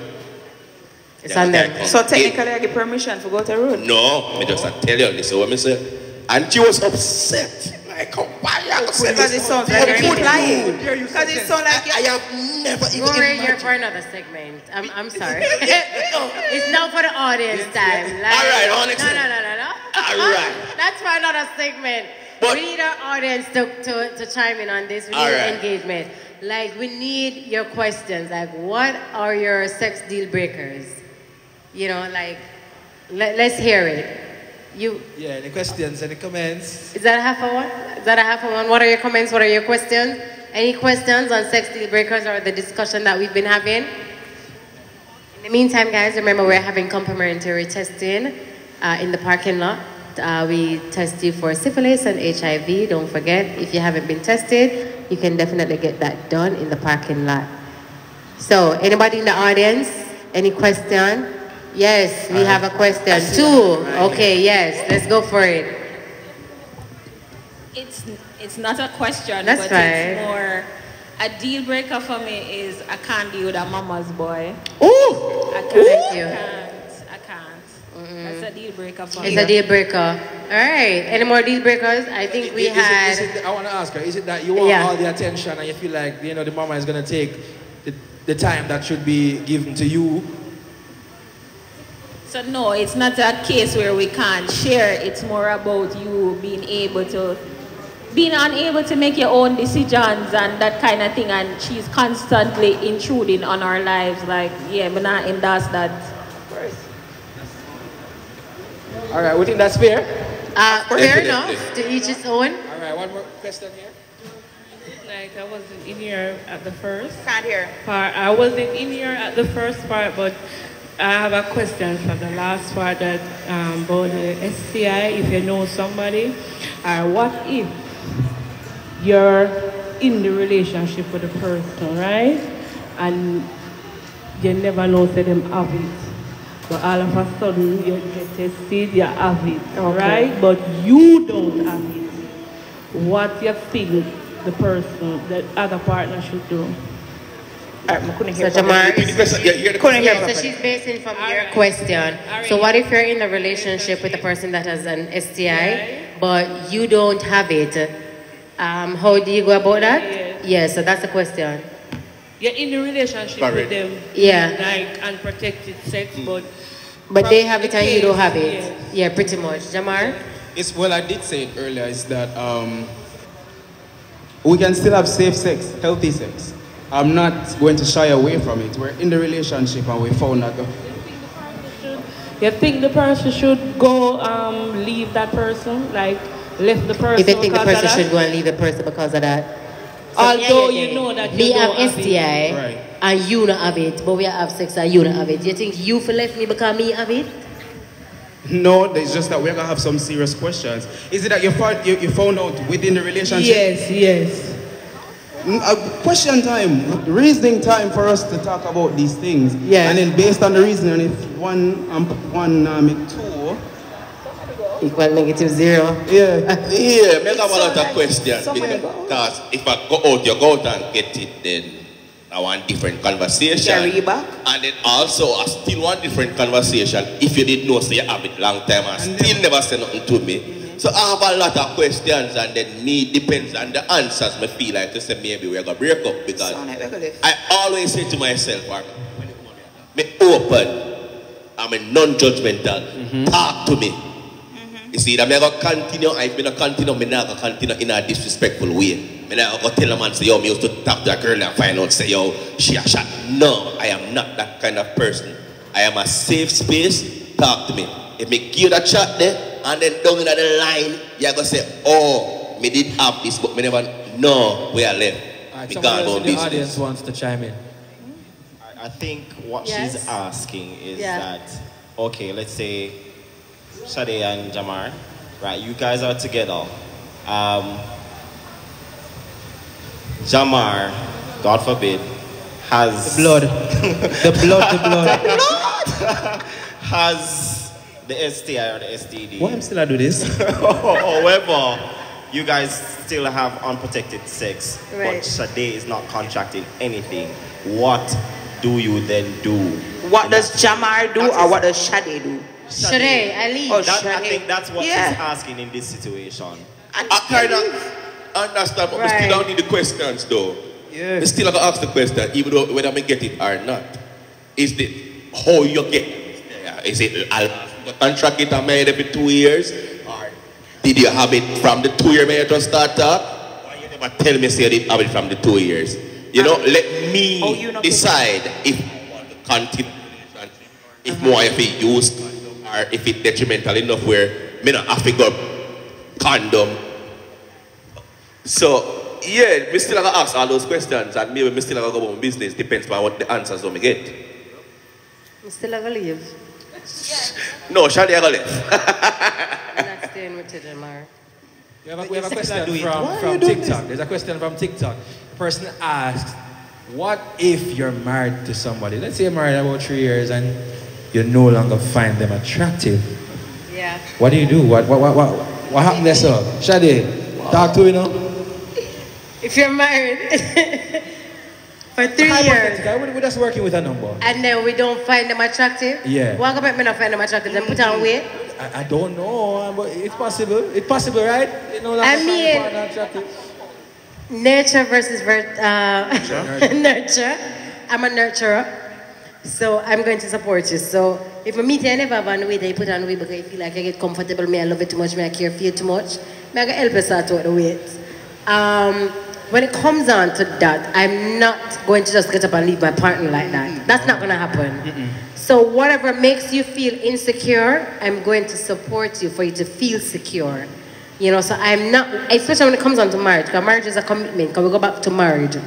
it's on them. So technically I get permission to go to the road? No, I just tell you this is what I say. And she was upset. Like, why are you upset? Because it sounds like you're implying. Because it sounds like I have never even Rory, you're imagined. for another segment. I'm sorry. It's not for the audience time. Like, All right, honestly. No. All right. That's for another segment. But, we need our audience to chime in on this. We need engagement. Like, we need your questions. Like, what are your sex deal breakers? You know, like, let's hear it. Yeah, the questions and the comments. Is that a half a one? Is that a half a one? What are your comments? What are your questions? Any questions on sex deal breakers or the discussion that we've been having? In the meantime, guys, remember we're having complimentary testing in the parking lot. We test you for syphilis and HIV. Don't forget, if you haven't been tested, you can definitely get that done in the parking lot. So, anybody in the audience? Any question? Yes, we have a question. Two. Okay, yes, let's go for it. It's not a question, That's but right. It's more a deal breaker for me is I can't deal with a mama's boy. Ooh! I can't. Thank you. I can't. That's a deal breaker for me. It's a deal breaker. All right. Any more deal breakers? I think we had. I want to ask her, is it that you want all the attention and you feel like, you know, the mama is going to take the time that should be given to you? So no, it's not a case where we can't share. It's more about you being unable to make your own decisions and that kind of thing. And she's constantly intruding on our lives. Like, yeah, but not endorse that. All right, we think that's fair. Fair enough. To each his own. All right, one more question here. Like, I wasn't in here at the first Can't hear. part. I wasn't in here at the first part, but I have a question for the last part that about the STI, if you know somebody. What if you're in the relationship with a person, right? And you never know that them have it. But all of a sudden you get tested, you have it, right? But you don't have it. What you think the person, the other partner should do? So Jamar, So so she's basing from your question. So what if you're in a relationship with a person that has an STI, but you don't have it? How do you go about that? Yeah, so that's the question. You're in a relationship with them, like unprotected sex, but they have it and you don't have it. Yeah, pretty much. Jamar? Well, I did say it earlier, is that we can still have safe sex, healthy sex. I'm not going to shy away from it. We're in the relationship and we found that. You think the person should go leave that person? Like, left the person? If you think the person should go and leave the person because of that. So although you know that me you have don't STI have it. and you don't have it, but we have sex and you don't have it. You think you feel left me because me have it? No, it's just that we're going to have some serious questions. Is it that you found out within the relationship? Yes. Question time, reasoning time for us to talk about these things. Yeah. And then based on the reasoning, if two, Equal negative 0. Yeah. Yeah, make have a lot of questions. Because if I go out, you go out and get it, then I want different conversation. Carry you back. And then also, I still want different conversation if you didn't know, so you have it long time and still never say nothing to me. So I have a lot of questions, and then me depends on the answers. Me feel like to say maybe we're gonna break up because I always say to myself, me open, I'm a non-judgmental. Talk to me. You see, I'm gonna continue. If I'm gonna continue, I'm not gonna continue in a disrespectful way. I'm not gonna tell a man say, yo, me used to talk to a girl and find out say, yo, she a shot. No, I am not that kind of person. I am a safe space. Talk to me. If me give that chat there, and then down in the line, you're going to say, oh, me did have this, but me never know where I left. Alright, someone else in the audience wants to chime in. I think what she's asking is that, okay, let's say Sade and Jamar, right, you guys are together. Jamar, God forbid, has... The blood. The blood. has the STI or the STD. Why am still I do this? However, you guys still have unprotected sex, Right. but Sade is not contracting anything. What do you then do? What does Jamar do or what does Sade do? Sade, I leave. Oh, I Sade. think that's what Yeah. she's asking in this situation. I kind of understand, but we still don't need the questions though. Yeah. We still have to ask the question, even though whether we get it or not. Is it how you get it? Is it I'll contract it and made every 2 years? Or did you have it from the 2 year marriage to start up? Why you never tell me say you didn't have it from the 2 years? You know, let me decide if I want to continue the relationship. If more if it used or if it's detrimental enough where me not have to go condom. So yeah, we still have to ask all those questions and maybe we still have to go about business, depends on what the answers we get. I'm still gonna leave. No, Shadi, I go left. I'm not staying with you, Jamar. We have a question from TikTok. There's a question from TikTok. The person asks, what if you're married to somebody? Let's say you're married about 3 years and you no longer find them attractive. Yeah. What do you do? What happened there, sir? Shadi, talk to me now. If you're married for 3 years We're just working with a number. and then we don't find them attractive, Yeah. why go back me not find them attractive? Then put on weight. I don't know, but it's possible. It's possible, right? You know, I mean, nature versus nurture. I'm a nurturer, so I'm going to support you. So if I meet you, I never have on weight, I put on weight because I feel like I get comfortable, me I love it too much, me I care for you too much. Me I can help you start out the weight. When it comes on to that, I'm not going to just get up and leave my partner like that. That's not going to happen. So whatever makes you feel insecure, I'm going to support you for you to feel secure. You know, so I'm not, especially when it comes on to marriage, because marriage is a commitment, because we go back to marriage.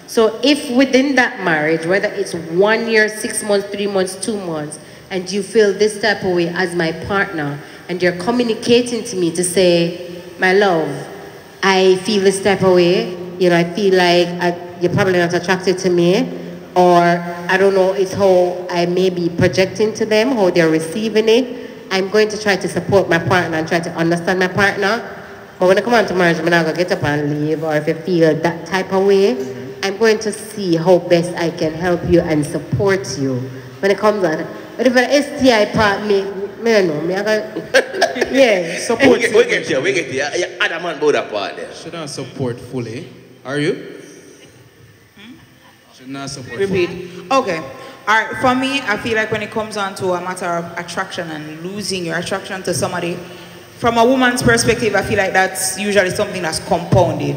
So if within that marriage, whether it's 1 year, 6 months, 3 months, 2 months, and you feel this type of way as my partner, and you're communicating to me to say, my love, I feel this type of way, you know, I feel like you're probably not attracted to me, or I don't know, it's how I may be projecting to them, how they're receiving it. I'm going to try to support my partner and try to understand my partner. But when I come on to marriage, I'm not going to get up and leave, or if you feel that type of way, I'm going to see how best I can help you and support you when it comes on. But if an STI part, me don't know, me I got, yeah. Support. We get you. You other man about that part there. Should not support fully. Are you? Should not support Repeat. fully. Okay. All right. For me, I feel like when it comes down to a matter of attraction and losing your attraction to somebody, from a woman's perspective, I feel like that's usually something that's compounded.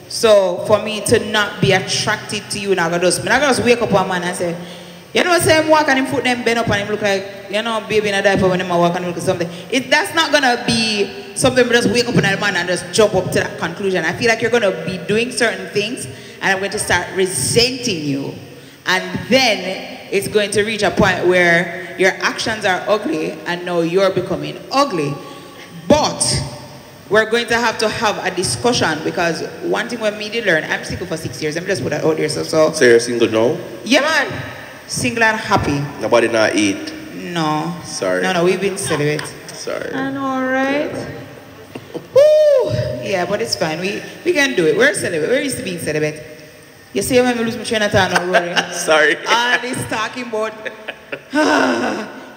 So for me to not be attracted to you, I'm not gonna just wake up one man and say, you know, say him walk and him foot them bend up and him look like, you know, baby in a diaper when him walk and him look at something. That's not gonna be something we just wake up in a man and just jump up to that conclusion. I feel like you're gonna be doing certain things and I'm going to start resenting you. And then it's going to reach a point where your actions are ugly and now you're becoming ugly. But we're going to have a discussion because one thing we need to learn, I'm single for 6 years. Let me just put that out there. So you're single now? Yeah, man. Single and happy. Nobody not eat? No. Sorry. No, we've been celibate. sorry. I know, right? Woo! Yeah, but it's fine. We can do it. We're celibate. We're used to being celibate. You see when we lose my train of thought now, Rory? Sorry. All this talking about...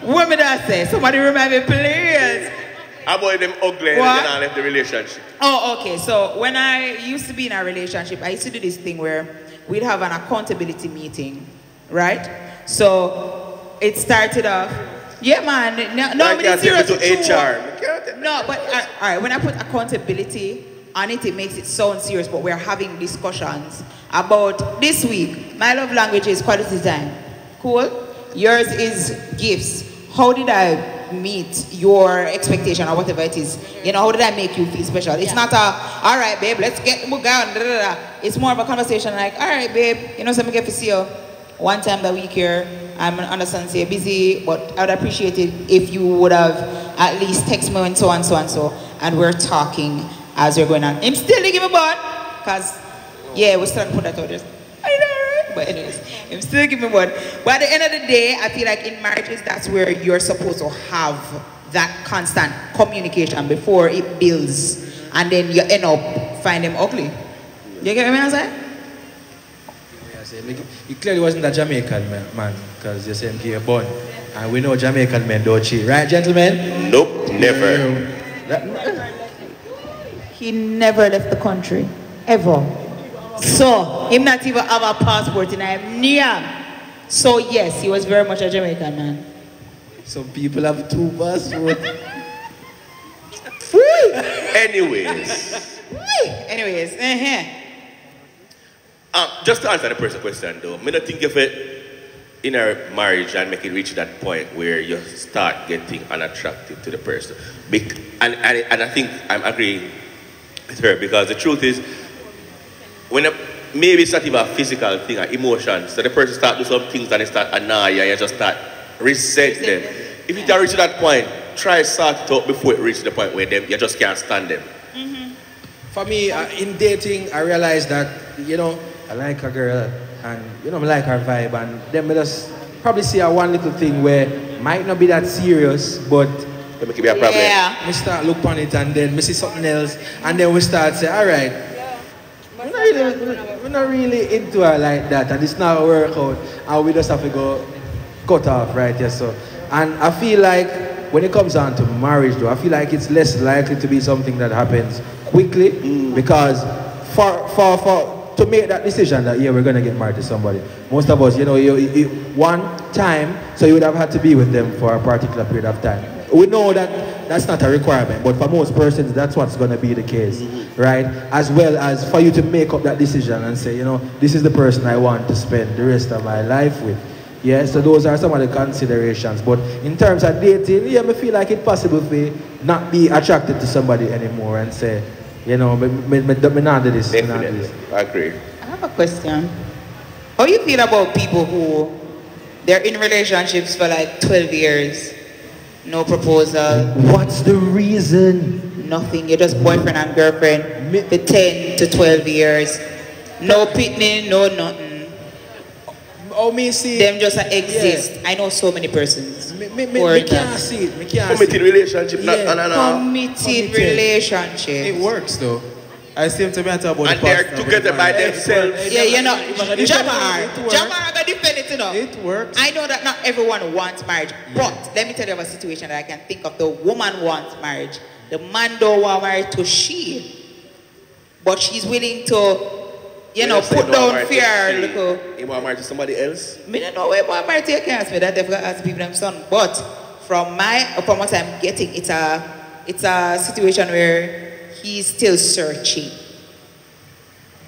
what me that say? Somebody remind me, please. How about them ugly and then I left the relationship? Oh, okay. So when I used to be in a relationship, I used to do this thing where we'd have an accountability meeting, right? So it started off, yeah, man. No, but it's serious. To HR. No, but all right. When I put accountability on it, it makes it sound serious. But we're having discussions about this week. My love language is quality time. Cool. Yours is gifts. How did I meet your expectation or whatever it is? You know, how did I make you feel special? It's not a, all right, babe, let's get going. It's more of a conversation like, all right, babe, you know, so I get to see you one time a week here. I'm understand say busy, but I would appreciate it if you would have at least text me and so and so and so, and we're talking as we're going on. I'm still giving me bun, cause yeah, we're starting to put that out there. I know, right? But anyways, I'm still giving me one. But at the end of the day, I feel like in marriages, that's where you're supposed to have that constant communication before it builds, and then you end up finding them ugly. You get what I'm saying? You clearly wasn't a Jamaican man, because you said he a bun. And we know Jamaican men don't cheat. Right, gentlemen? Nope, never. He never left the country. Ever. So, him not even have a passport in him. Near. So, yes, he was very much a Jamaican man. Some people have 2 passports. Anyways. Just to answer the first question though, I don't think of it in a marriage and make it reach that point where you start getting unattractive to the person. And I think I'm agreeing with her, because the truth is, maybe it's not even a physical thing, an emotion. So the person start do some things and they start annoy you, you just start resent them. If you can reach that point, try sort it out before it reaches the point where you just can't stand them. For me, in dating, I realized that, you know, I like a girl and, you know, I like her vibe, and then we just probably see one little thing where might not be that serious, but it make it be a problem. Yeah. We start look on it and then we see something else, and then we start say, all right, we're not really into her like that, and it's not a workout, and we just have to go cut off right here. So, and I feel like when it comes down to marriage though, I feel like it's less likely to be something that happens quickly, because to make that decision that yeah, we're gonna get married to somebody, most of us, you know, you one time, so you would have had to be with them for a particular period of time. We know that that's not a requirement, but for most persons, that's what's gonna be the case, right? As well as for you to make up that decision and say, you know, this is the person I want to spend the rest of my life with. Yeah, so those are some of the considerations. But in terms of dating, yeah, I feel like it's possible for not be attracted to somebody anymore and say, you know, me not do this. Definitely, I agree. I have a question. How you feel about people who they're in relationships for like 12 years, no proposal? What's the reason? Nothing. You're just boyfriend and girlfriend for 10 to 12 years. No pitney, no nothing. Oh, me see. Them just exist. Yeah. I know so many persons. Me can't see it. Me can't committed relationship. Yeah. Committed relationship. It works though. I seem to be talking about and they're together by themselves. Yeah, you know, Jamar got defend it, you know. It works. I know that not everyone wants marriage, but let me tell you of a situation that I can think of. The woman wants marriage. The man don't want marriage to she, but she's willing to, you know, put down fear. You want married to somebody else? Me don't know where my marriage take us. Me that definitely ask people them son. But from what I'm getting, it's a situation where he's still searching.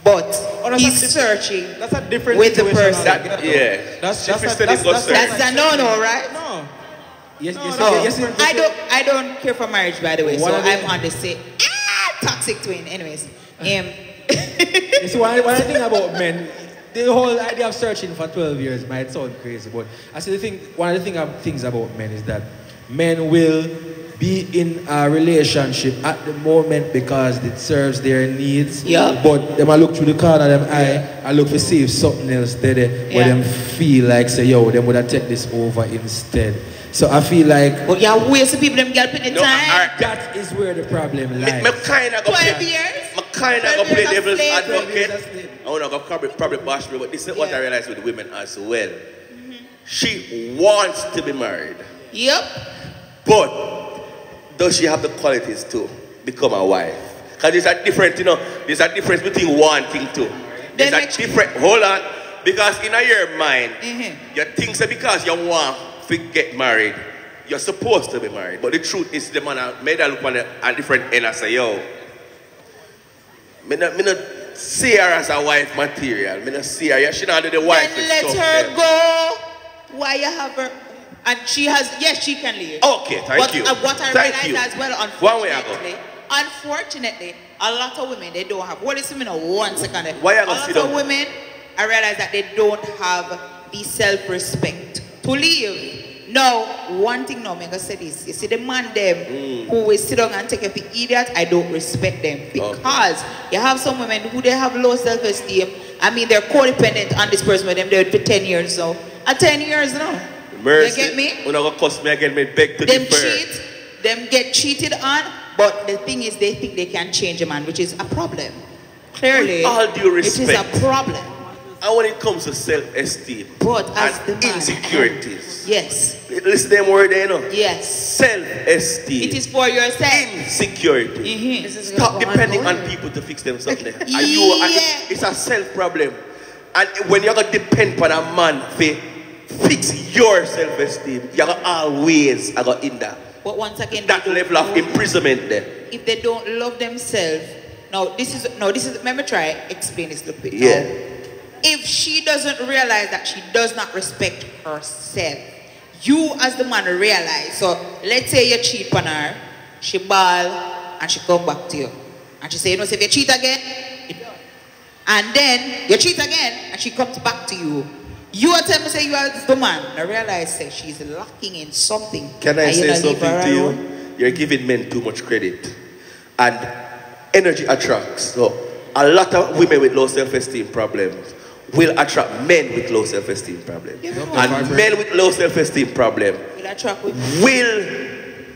But he's searching. That's a different with the person. That's a no, right? No. Yes. I don't care for marriage, by the way. So I'm on the say toxic twin. Anyways, you see, one thing about men, the whole idea of searching for 12 years might sound crazy, but I see one of the things about men is that men will be in a relationship at the moment because it serves their needs. Yeah. But them I look through the corner of them eye, I look to see if something else there where them feel like say, yo, them would have take this over instead. So I feel like... But yeah, waste the people them get put in time. That is where the problem lies. Me kind of 12 years? I kind of play devil's advocate. advocate. I want to probably bash me, but this is what I realize with women as well. She wants to be married. Yep. But does she have the qualities to become a wife? Because there's a difference, there's a difference between wanting to. There's a different, hold on. Because in your mind, you think that because you want to get married, you're supposed to be married. But the truth is the man made her look on a different end and say, yo, me not see her as a wife material. Me not see her. She not do the wife Then let her go. Why you have her? And she has, yes, she can leave. Okay, thank you. What I realize as well, unfortunately, a lot of women, they don't have, what is women? 1 second. A lot of women, I realize that they don't have the self-respect to leave. Now, one thing now, I'm going to say this. You see, the man them who will sit down and take up the idiot, I don't respect them. Because you have some women who they have low self-esteem. I mean, they're codependent on this person with them. They're for 10 years now. 10 years now. Mercy. You get me? When I go cost me again, me beg to them defer. cheat, them get cheated on, but the thing is they think they can change a man, which is a problem. Clearly, with all due respect, it is a problem. And when it comes to self-esteem and insecurities, yes. Listen to them word there, Yes. Self-esteem. It is for yourself. Insecurity. Stop depending on people to fix them something. It's a self problem. And when you're going to depend on a man to fix your self-esteem, you're always in that. But once again, that level of imprisonment there. If they don't love themselves, this is let me try explain this a little bit. Yeah. Now, if she doesn't realize that she does not respect herself, you as the man realize. So let's say you cheat on her, she ball and she come back to you. And she say, if you cheat again, and then you cheat again and she comes back to you. You are telling me say you are the man. I realize say she's lacking in something. Can I say something to you? You're giving men too much credit. And energy attracts. So a lot of women with low self-esteem problems will attract men with low self-esteem problems. And men with low self-esteem problems will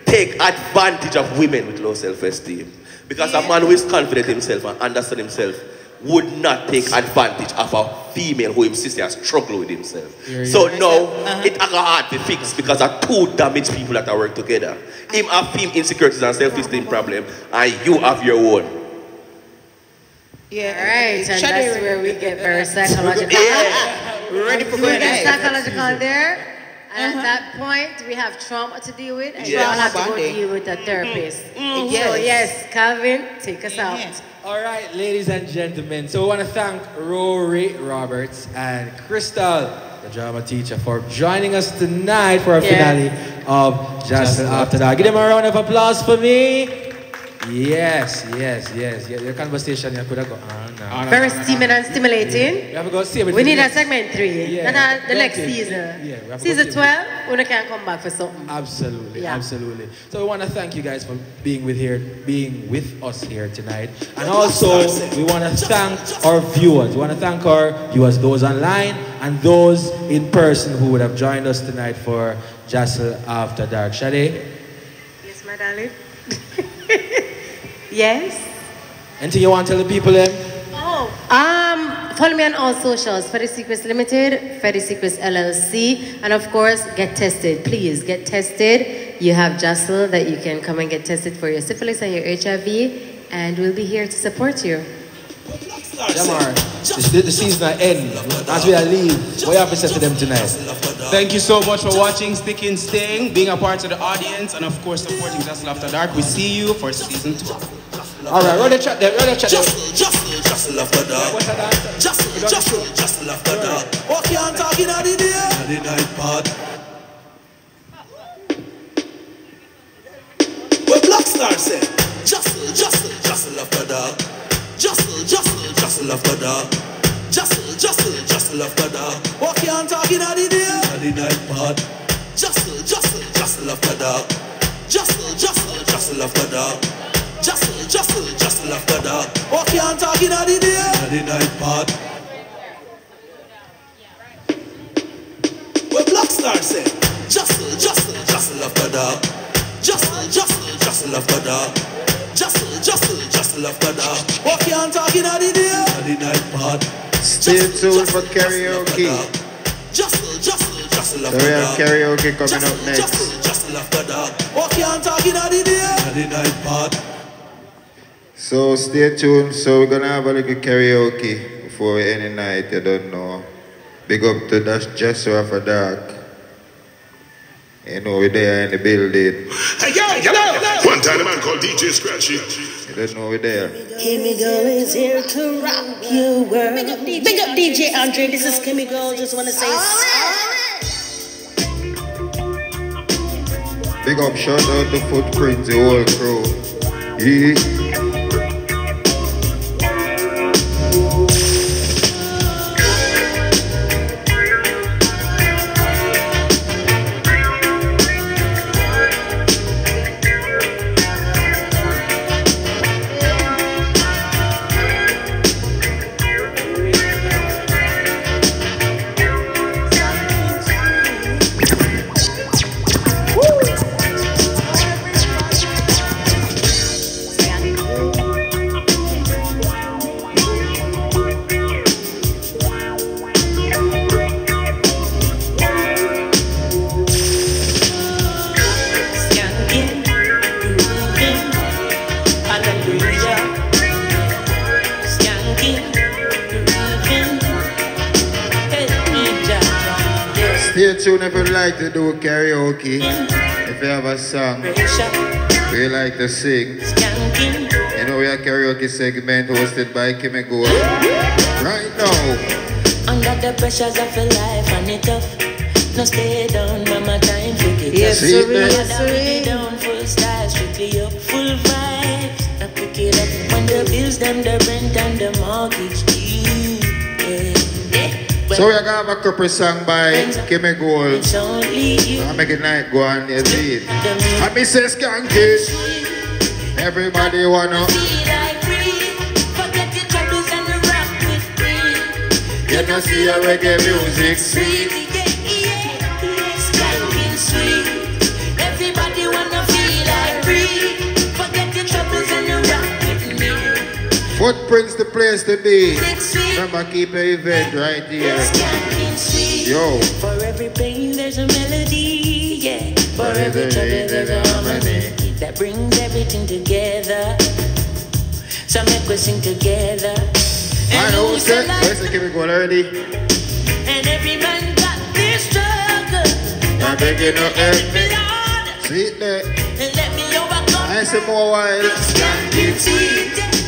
take advantage of women with low self-esteem. Because a man who is confident in himself and understands himself would not take advantage of a female who insists he has struggled with himself. So now, it's hard to fix because of two damaged people that are work together. Him have female insecurities and self-esteem problem, and you have your own. Yeah, right, and that's where we get very psychological. Ready for we get psychological there. And at that point, we have trauma to deal with, and we all have to go deal with a therapist. So yes, Calvin, take us out. All right, ladies and gentlemen. So we want to thank Rory Roberts and Crystal, the drama teacher, for joining us tonight for our finale of JASL After Dark. Give them a round of applause for me. Yes. The conversation you could have gone on now. Very steaming and stimulating. We need a segment 3. The next season. Season 12, we can come back for something. Absolutely. So we want to thank you guys for being with us here tonight. And also, we want to thank our viewers. We want to thank our viewers, those online and those in person who would have joined us tonight for JASL After Dark. Shade? Yes, my darling. Yes. Anything you want to tell the people then? Follow me on all socials. Freddy Secrets Limited, Freddy Secrets LLC, and of course, get tested. Please get tested. You have JASL that you can come and get tested for your syphilis and your HIV, and we'll be here to support you. Jamar, the season end. As we are leave, what you have to say to them tonight? Thank you so much for watching, sticking, staying, being a part of the audience, and of course supporting JASL After Dark. We see you for season 2. All right, run the chat there, JASL After Dark. JASL After Dark. What you talking on the day? The night part. What Black Star said? JASL After Dark. JASL After Dark. JASL After Dark. What you talking on the day? The night part. JASL After Dark. Just love the dog. Just love the dog. What can't talk in the day? The night part. What Black Star said? Just love the dog. Just love the dog. Just love the dog. What can't talk in the day? The night part. Stay tuned for karaoke. Just love So we have karaoke coming up next. Just love the dog. What can't talk in the day? The night part. So stay tuned. So we're gonna have a little karaoke before any night. You don't know. Big up to Dash Jesser for Dark. You know we're there in the building. Hey yo! One time a man called DJ Scratchy. You don't know we're there. Kimmy Girl is here to rock your world. Big up DJ Andre. This is Kimmy Girl. Just wanna say Big up, shout out to Footprints, the whole crew. Yeah. Stay tuned if you'd like to do karaoke. If you have a song you like to sing. You know we have karaoke segment hosted by Kimmy Gold. Right now. under the pressures of life and it tough. No stay down, mama time for it. Yes, sir. Yes, sir. Down full style, strictly up, full vibes. I pick it up when the bills, them the rent and the mortgage due. So we're gonna have a couple song by Kimmy Gold. I'll make it night go on your beat. And me say skanky. Everybody wanna you know see your reggae music sweet. Skanking sweet. Everybody wanna feel like free. Forget your troubles and you rock with me. Footprints the place to be. Remember, keep your event right here. Yo. For every pain there's a melody, yeah. For every trouble there's a harmony that brings everything together. So make we sing together. I know who's that. Where's the Kimmy Gold already? And every man got this struggle. I'm begging up every sweet there. Let me overcome. I say more while.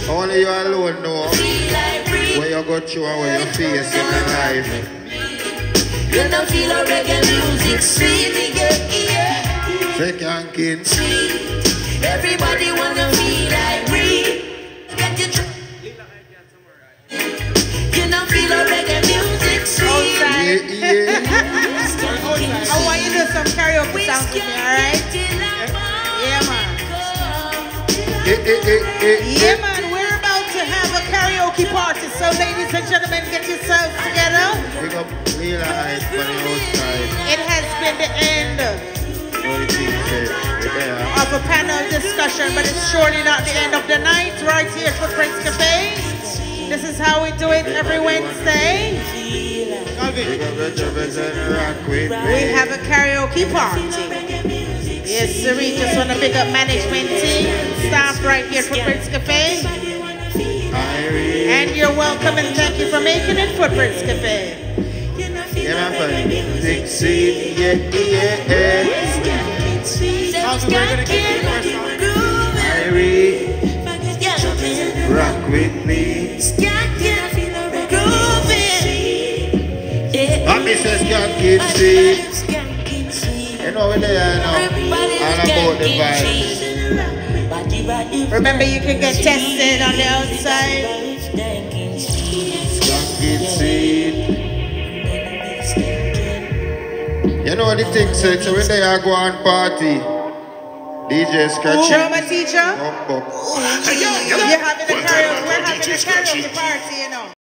Only you alone know where you go through and where you face in your life. You don't feel a reggae music sweet, yeah. Say canking. Sweet. Everybody wanna feel like free. Get your you don't feel a reggae music sweet. Yeah. I want you to do some karaoke songs with me, alright? Yeah, man. Yeah, man. We're about to have a karaoke party. So, ladies and gentlemen, get yourselves together. Pick up Lila Hyde for the outside. It has been the end of a panel discussion, but it's surely not the end of the night. Right here for Prince Cafe. This is how we do it every Wednesday. We have a karaoke party. Yes, sir. We just want to pick up management team, staff right here for Prince Cafe. And you're welcome and thank you for making it for Prince Cafe. Yeah, man. Big seed, yeah. Rock with me. I miss a skanking seed. You know we're there now. All about the vibes. Remember, you can get tested on the outside. Skanking seed. You know what the thing said, so when they are go on party, DJ Scratchy. Drama teacher. Bump up. You're having a karaoke party, you know.